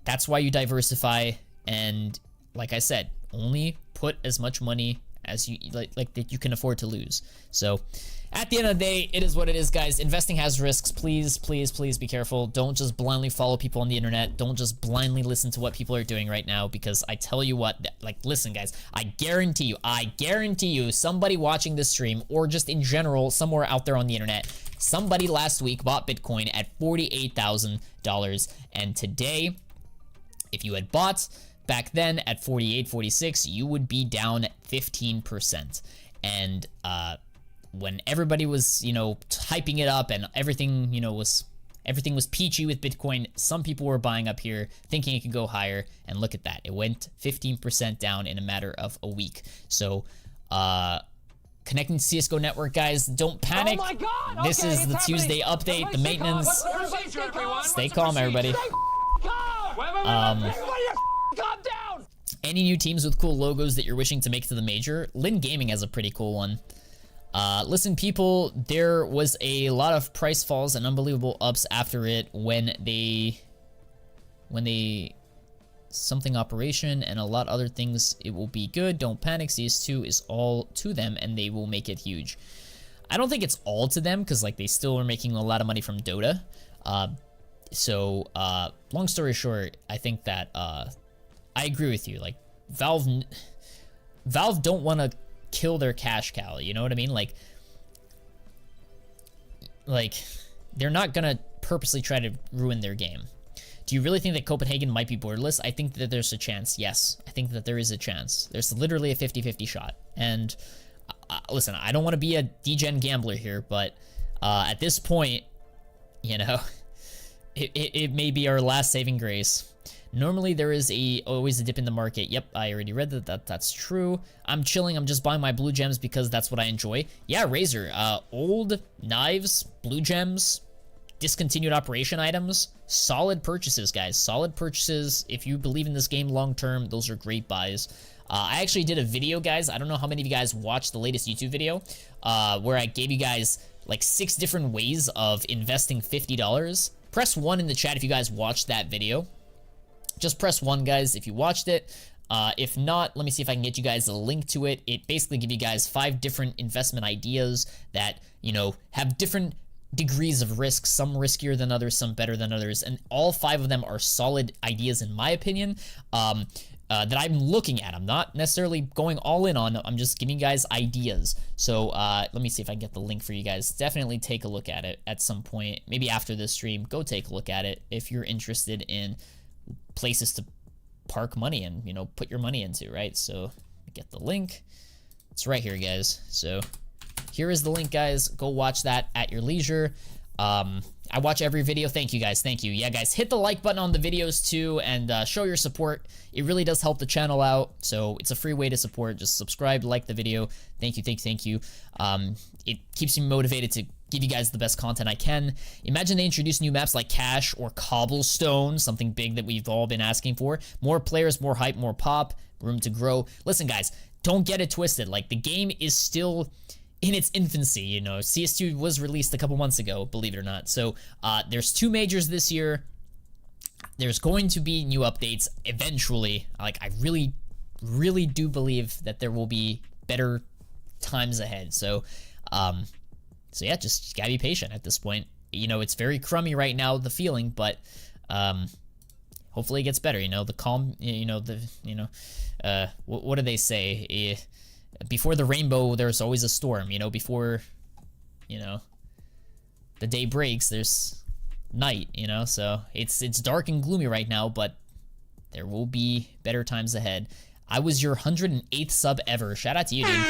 that's why you diversify, and like I said, only put as much money as you like that you can afford to lose. So at the end of the day, it is what it is, guys. Investing has risks. Please, please, please be careful. Don't just blindly follow people on the internet. Don't just blindly listen to what people are doing right now, because I tell you what, like, listen, guys, I guarantee you, somebody watching this stream, or just in general, somewhere out there on the internet, somebody last week bought Bitcoin at $48,000, and today, if you had bought back then at 48, 46, you would be down 15%. And when everybody was, you know, hyping it up and everything, you know, was Everything was peachy with Bitcoin. Some people were buying up here thinking it could go higher, and look at that. It went 15% down in a matter of a week. So, connecting to CSGO network, guys, don't panic. Oh my God! This Okay, is the it's Tuesday happening. update, the maintenance. Stay calm, everybody. Everybody calm down! Any new teams with cool logos that you're wishing to make to the major? Lin Gaming has a pretty cool one. Listen, people, there was a lot of price falls and unbelievable ups after it when they something operation and a lot other things. It will be good. Don't panic. CS2 is all to them and they will make it huge. I don't think it's all to them because like they still are making a lot of money from Dota. So long story short, I think that I agree with you. Like Valve don't want to kill their cash cow. You know what I mean? Like they're not gonna purposely try to ruin their game. Do you really think that Copenhagen might be borderless? I think that there's a chance. Yes, I think that there is a chance. There's literally a 50-50 shot. And listen, I don't want to be a degen gambler here, but at this point, you know, it may be our last saving grace. Normally there is always a dip in the market. Yep, I already read that's true. I'm chilling. I'm just buying my blue gems because that's what I enjoy. Yeah, Razor, old knives, blue gems, discontinued operation items, solid purchases, guys. Solid purchases. If you believe in this game long term, those are great buys. I actually did a video, guys. I don't know how many of you guys watched the latest YouTube video where I gave you guys like 6 different ways of investing $50. Press 1 in the chat if you guys watched that video. Just press 1, guys, if you watched it. If not, let me see if I can get you guys a link to it. It basically gives you guys 5 different investment ideas that, you know, have different degrees of risk, some riskier than others, some better than others, and all 5 of them are solid ideas in my opinion that I'm looking at. I'm not necessarily going all in on, I'm just giving you guys ideas. So let me see if I can get the link for you guys. Definitely take a look at it at some point, maybe after this stream. Go take a look at it if you're interested in places to park money and, you know, put your money into, right? So get the link. It's right here, guys. So here is the link, guys. Go watch that at your leisure. I watch every video. Thank you, guys. Thank you. Yeah, guys, hit the like button on the videos too and show your support. It really does help the channel out. So it's a free way to support. Just subscribe, like the video. Thank you, thank you. It keeps me motivated to give you guys the best content I can. Imagine they introduce new maps like Cache or Cobblestone, something big that we've all been asking for. More players, more hype, more pop, room to grow. Listen, guys, don't get it twisted. Like, the game is still in its infancy, you know. CS2 was released a couple months ago, believe it or not. So there's 2 majors this year. There's going to be new updates eventually. Like, I really, really do believe that there will be better times ahead. So yeah, just gotta be patient at this point. You know, it's very crummy right now, the feeling, but hopefully it gets better. You know, the calm, what do they say? Before the rainbow, there's always a storm. You know, before, you know, the day breaks, there's night. You know, so it's dark and gloomy right now, but there will be better times ahead. I was your 108th sub ever. Shout out to you, dude.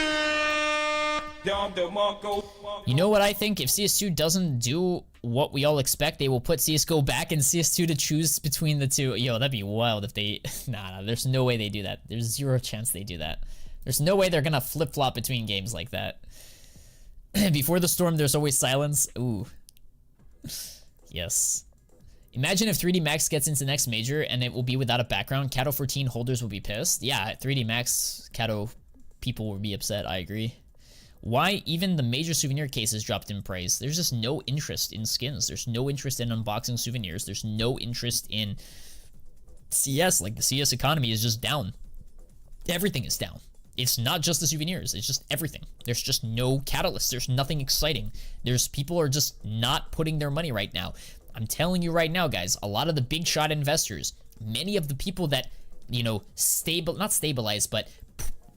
You know what I think? If CS2 doesn't do what we all expect, they will put CSGO back in CS2 to choose between the two. Yo, that'd be wild if they... Nah, there's no way they do that. There's 0 chance they do that. There's no way they're gonna flip-flop between games like that. Before the storm, there's always silence. Ooh. Yes. Imagine if 3D Max gets into next major and it will be without a background. Cato 14 holders will be pissed. Yeah, 3D Max, Cato people will be upset. I agree. Why even the major souvenir cases dropped in price? There's just no interest in skins. There's no interest in unboxing souvenirs. There's no interest in CS. Like, the CS economy is just down. Everything is down. It's not just the souvenirs. It's just everything. There's just no catalyst. There's nothing exciting. People are just not putting their money right now. I'm telling you right now, guys, a lot of the big shot investors, many of the people that, you know, not stabilize, but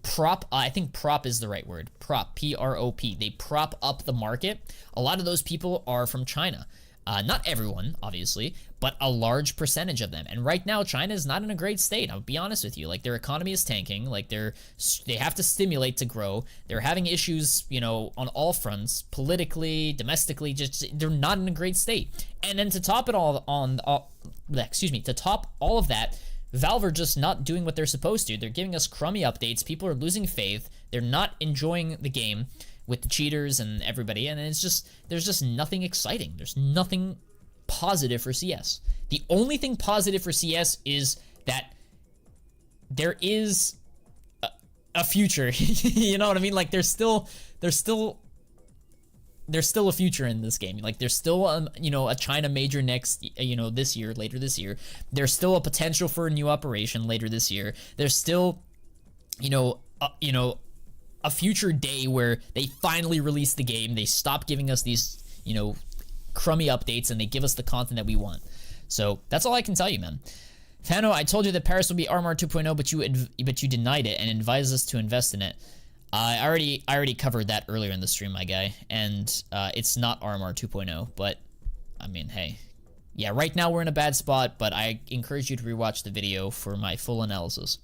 prop, I think prop is the right word. Prop, P-R-O-P. They prop up the market. A lot of those people are from China. Not everyone, obviously, but a large percentage of them. And right now, China is not in a great state. I'll be honest with you. Like, their economy is tanking. Like, they have to stimulate to grow. They're having issues, you know, on all fronts, politically, domestically. Just they're not in a great state. And then to top it all to top all of that, Valve are just not doing what they're supposed to. They're giving us crummy updates. People are losing faith. They're not enjoying the game with the cheaters and everybody, and it's just, there's just nothing exciting. There's nothing positive for CS. The only thing positive for CS is that there is a future. You know what I mean? Like, there's still a future in this game. Like, there's still you know, a China major next, you know, later this year. There's still a potential for a new operation later this year. There's still, you know, a future day where they finally release the game. They stop giving us these, you know, crummy updates, and they give us the content that we want. So that's all I can tell you, man. Fano, I told you that Paris would be RMR 2.0, but you denied it and advised us to invest in it. I already covered that earlier in the stream, my guy, and it's not RMR 2.0, but I mean, hey. Yeah, right now we're in a bad spot, but I encourage you to rewatch the video for my full analysis.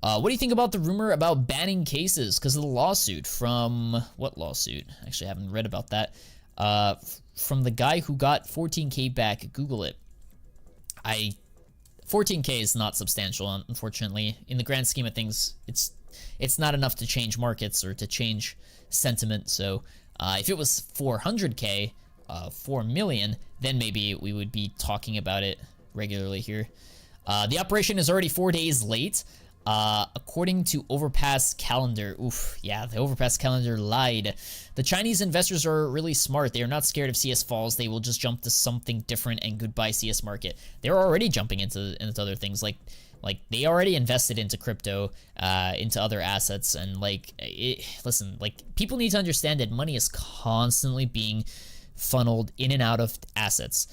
What do you think about the rumor about banning cases because of the lawsuit from... What lawsuit? Actually, I haven't read about that. From the guy who got 14K back. Google it. 14K is not substantial, unfortunately. In the grand scheme of things, it's not enough to change markets or to change sentiment. So if it was 400K, 4 million, then maybe we would be talking about it regularly here. The operation is already 4 days late. According to Overpass Calendar, oof, yeah, the Overpass Calendar lied. The Chinese investors are really smart. They are not scared of CS falls. They will just jump to something different and goodbye CS market. They're already jumping into other things. Like they already invested into crypto, into other assets, and listen, like, people need to understand that money is constantly being funneled in and out of assets.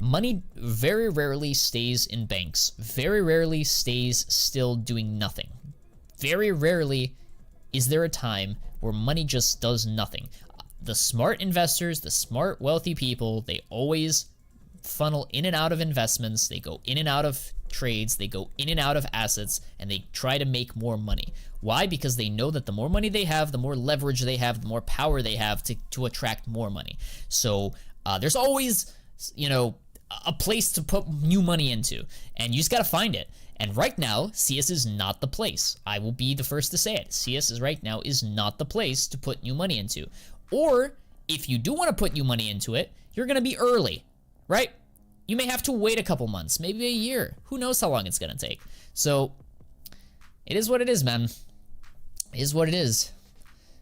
Money very rarely stays in banks, very rarely stays still doing nothing. Very rarely is there a time where money just does nothing. The smart investors, the smart wealthy people, they always funnel in and out of investments, they go in and out of trades, they go in and out of assets, and they try to make more money. Why? Because they know that the more money they have, the more leverage they have, the more power they have to attract more money. So there's always, you know, a place to put new money into, and you just gotta find it. And right now, CS is not the place. I will be the first to say it. CS is right now is not the place to put new money into. Or if you do want to put new money into it, you're gonna be early, right? You may have to wait a couple months, maybe a year. Who knows how long it's gonna take? So it is what it is, man. It is what it is.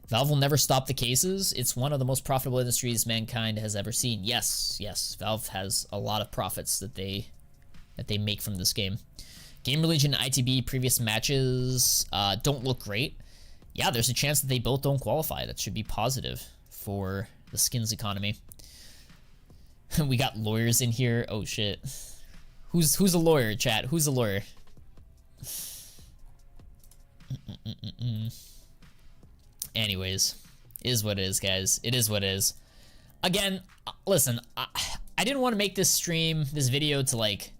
Valve will never stop the cases. It's one of the most profitable industries mankind has ever seen. Yes, yes, Valve has a lot of profits that they make from this game. Game Religion and ITB previous matches don't look great. Yeah, there's a chance that they both don't qualify. That should be positive for the skins economy. We got lawyers in here. Oh shit. Who's a lawyer, chat? Who's a lawyer? Anyways, is what it is, guys. It is what it is. Again, listen, I didn't want to make this stream, this video to like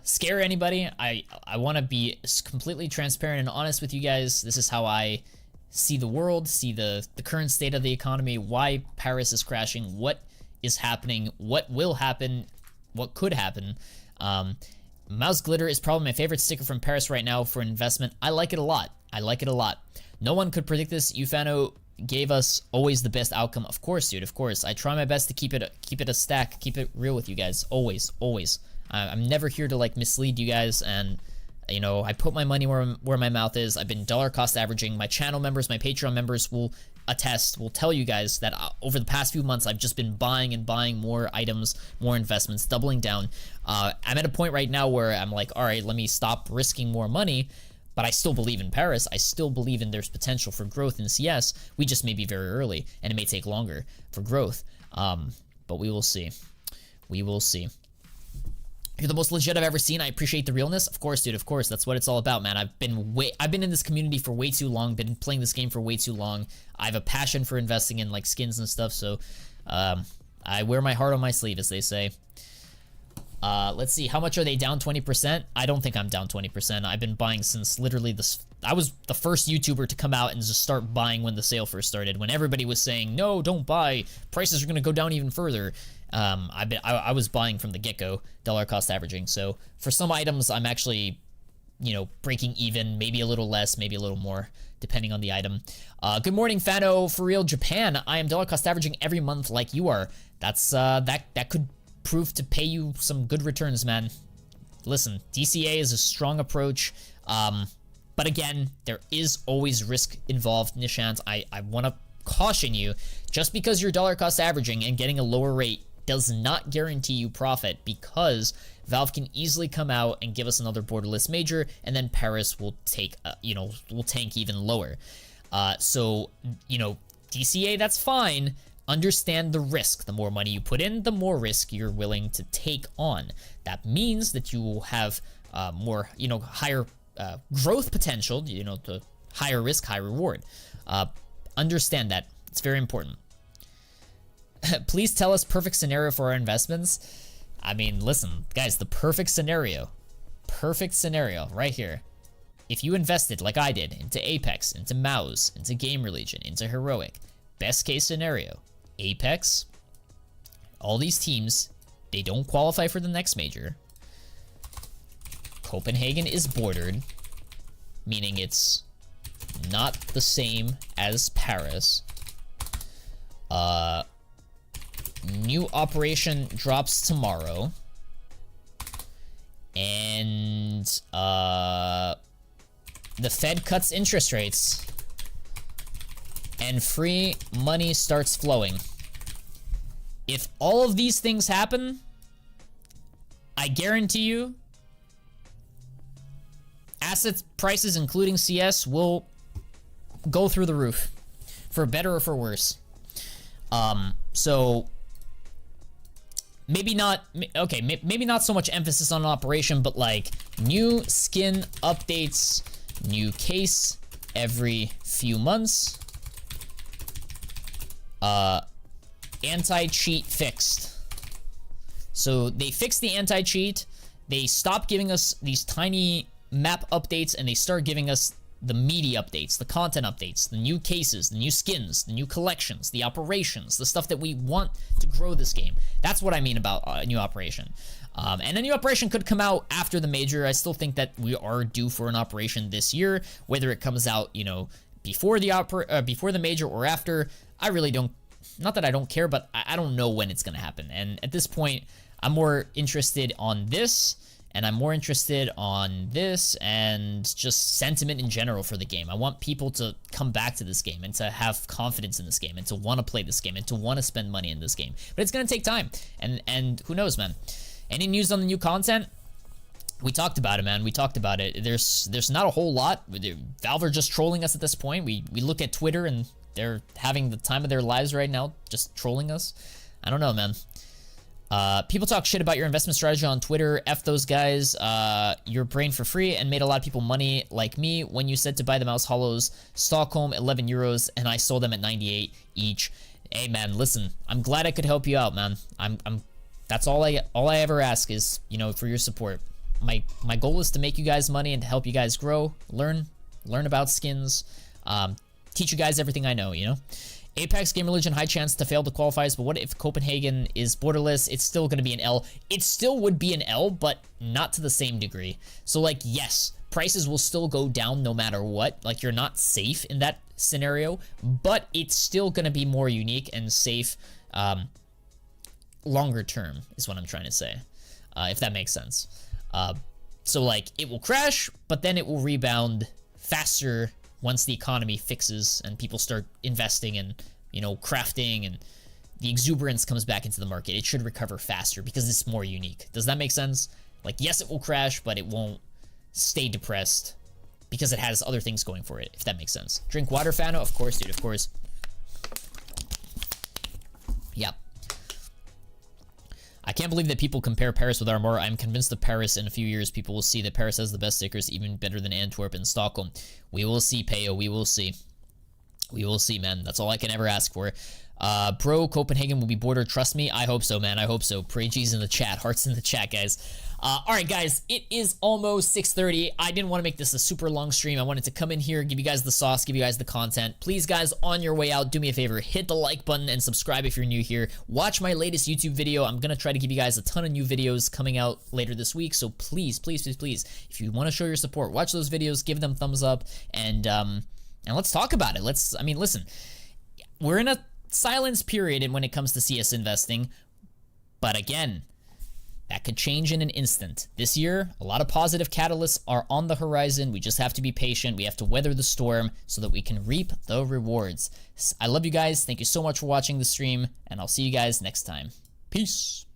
scare anybody. I want to be completely transparent and honest with you guys. This is how I see the world, see the current state of the economy, why Paris is crashing, what is happening, what will happen, what could happen. Mouse Glitter is probably my favorite sticker from Paris right now for investment. I like it a lot. I like it a lot. No one could predict this. Ufano gave us always the best outcome. Of course, dude, of course. I try my best to keep it a stack, keep it real with you guys. Always, always. I'm never here to like mislead you guys, and you know, I put my money where my mouth is. I've been dollar cost averaging. My channel members, my Patreon members will attest, will tell you guys that over the past few months, I've just been buying and buying more items, more investments, doubling down. I'm at a point right now where I'm like, all right, let me stop risking more money. But I still believe in Paris. I still believe in there's potential for growth in CS. We just may be very early, and it may take longer for growth. But we will see. We will see. You're the most legit I've ever seen. I appreciate the realness. Of course, dude. Of course. That's what it's all about, man. I've been in this community for way too long. Been playing this game for way too long. I have a passion for investing in like skins and stuff. So I I wear my heart on my sleeve, as they say. Let's see, how much are they down 20%? I don't think I'm down 20%. I've been buying since literally I was the first YouTuber to come out and just start buying when the sale first started. When everybody was saying, no, don't buy, prices are going to go down even further. I was buying from the get-go, dollar cost averaging. So for some items, I'm actually, you know, breaking even, maybe a little less, maybe a little more, depending on the item. Good morning, Fano, for real, Japan. I am dollar cost averaging every month like you are. That's, that could prove to pay you some good returns, man. Listen, DCA is a strong approach, but again, there is always risk involved, Nishant. I want to caution you, just because you're dollar cost averaging and getting a lower rate does not guarantee you profit, because Valve can easily come out and give us another borderless major, and then Paris will take, will tank even lower. So, you know, DCA, that's fine. Understand the risk. The more money you put in, the more risk you're willing to take on. That means that you will have more, higher growth potential, the higher risk, high reward. Understand that. It's very important. Please tell us perfect scenario for our investments. I mean, listen, guys, the perfect scenario right here. If you invested like I did into Apex, into Mouse, into Gamer Legion, into Heroic, best case scenario, Apex, all these teams, they don't qualify for the next major. Copenhagen is bordered, meaning it's not the same as Paris. New operation drops tomorrow. And the Fed cuts interest rates. And free money starts flowing. If all of these things happen, I guarantee you, asset prices, including CS, will go through the roof, for better or for worse. So maybe not, okay, maybe not so much emphasis on operation, but like new skin updates, new case every few months. Anti-cheat fixed. So they fixed the anti-cheat. They stopped giving us these tiny map updates, and they start giving us the meaty updates, the content updates, the new cases, the new skins, the new collections, the operations, the stuff that we want to grow this game. That's what I mean about a new operation. And a new operation could come out after the major. I still think that we are due for an operation this year. Whether it comes out, before the major or after, I really don't. Not that I don't care, but I don't know when it's gonna happen. And at this point, I'm more interested on this, and I'm more interested on this, and just sentiment in general for the game. I want people to come back to this game and to have confidence in this game and to want to play this game and to want to spend money in this game. But it's gonna take time, and who knows, man. Any news on the new content? We talked about it, man. We talked about it. There's not a whole lot. Valve are just trolling us at this point. We look at Twitter, and they're having the time of their lives right now, just trolling us. I don't know, man. People talk shit about your investment strategy on Twitter. F those guys. Your brain for free and made a lot of people money like me when you said to buy the mouse hollows. Stockholm, 11 euros, and I sold them at 98 each. Hey, man, listen. I'm glad I could help you out, man. That's all I ever ask is, for your support. My goal is to make you guys money and to help you guys grow, learn about skins, teach you guys everything I know, Apex, Gamer Legion, high chance to fail the qualifiers, but what if Copenhagen is borderless? It's still going to be an L. It still would be an L, but not to the same degree. So, like, yes, prices will still go down no matter what. Like, you're not safe in that scenario, but it's still going to be more unique and safe longer term is what I'm trying to say, if that makes sense. So, like, it will crash, but then it will rebound faster once the economy fixes and people start investing and, crafting, and the exuberance comes back into the market. It should recover faster because it's more unique. Does that make sense? Like, yes, it will crash, but it won't stay depressed because it has other things going for it, if that makes sense. Drink water, Fano? Of course, dude, of course. Yep. I can't believe that people compare Paris with Armor. I'm convinced that Paris in a few years, people will see that Paris has the best stickers, even better than Antwerp and Stockholm. We will see, Peo. We will see. We will see, man. That's all I can ever ask for. Bro, Copenhagen will be bordered. Trust me. I hope so, man. I hope so. Pray G's in the chat. Hearts in the chat, guys. All right, guys. It is almost 6:30. I didn't want to make this a super long stream. I wanted to come in here, give you guys the sauce, give you guys the content. Please, guys, on your way out, do me a favor. Hit the like button and subscribe if you're new here. Watch my latest YouTube video. I'm going to try to give you guys a ton of new videos coming out later this week. So please, please, please, please, if you want to show your support, watch those videos, give them thumbs up, and let's talk about it. Listen, we're in a silence period when it comes to CS investing, but again, that could change in an instant. This year, a lot of positive catalysts are on the horizon. We just have to be patient. We have to weather the storm so that we can reap the rewards. I love you guys. Thank you so much for watching the stream, and I'll see you guys next time. Peace.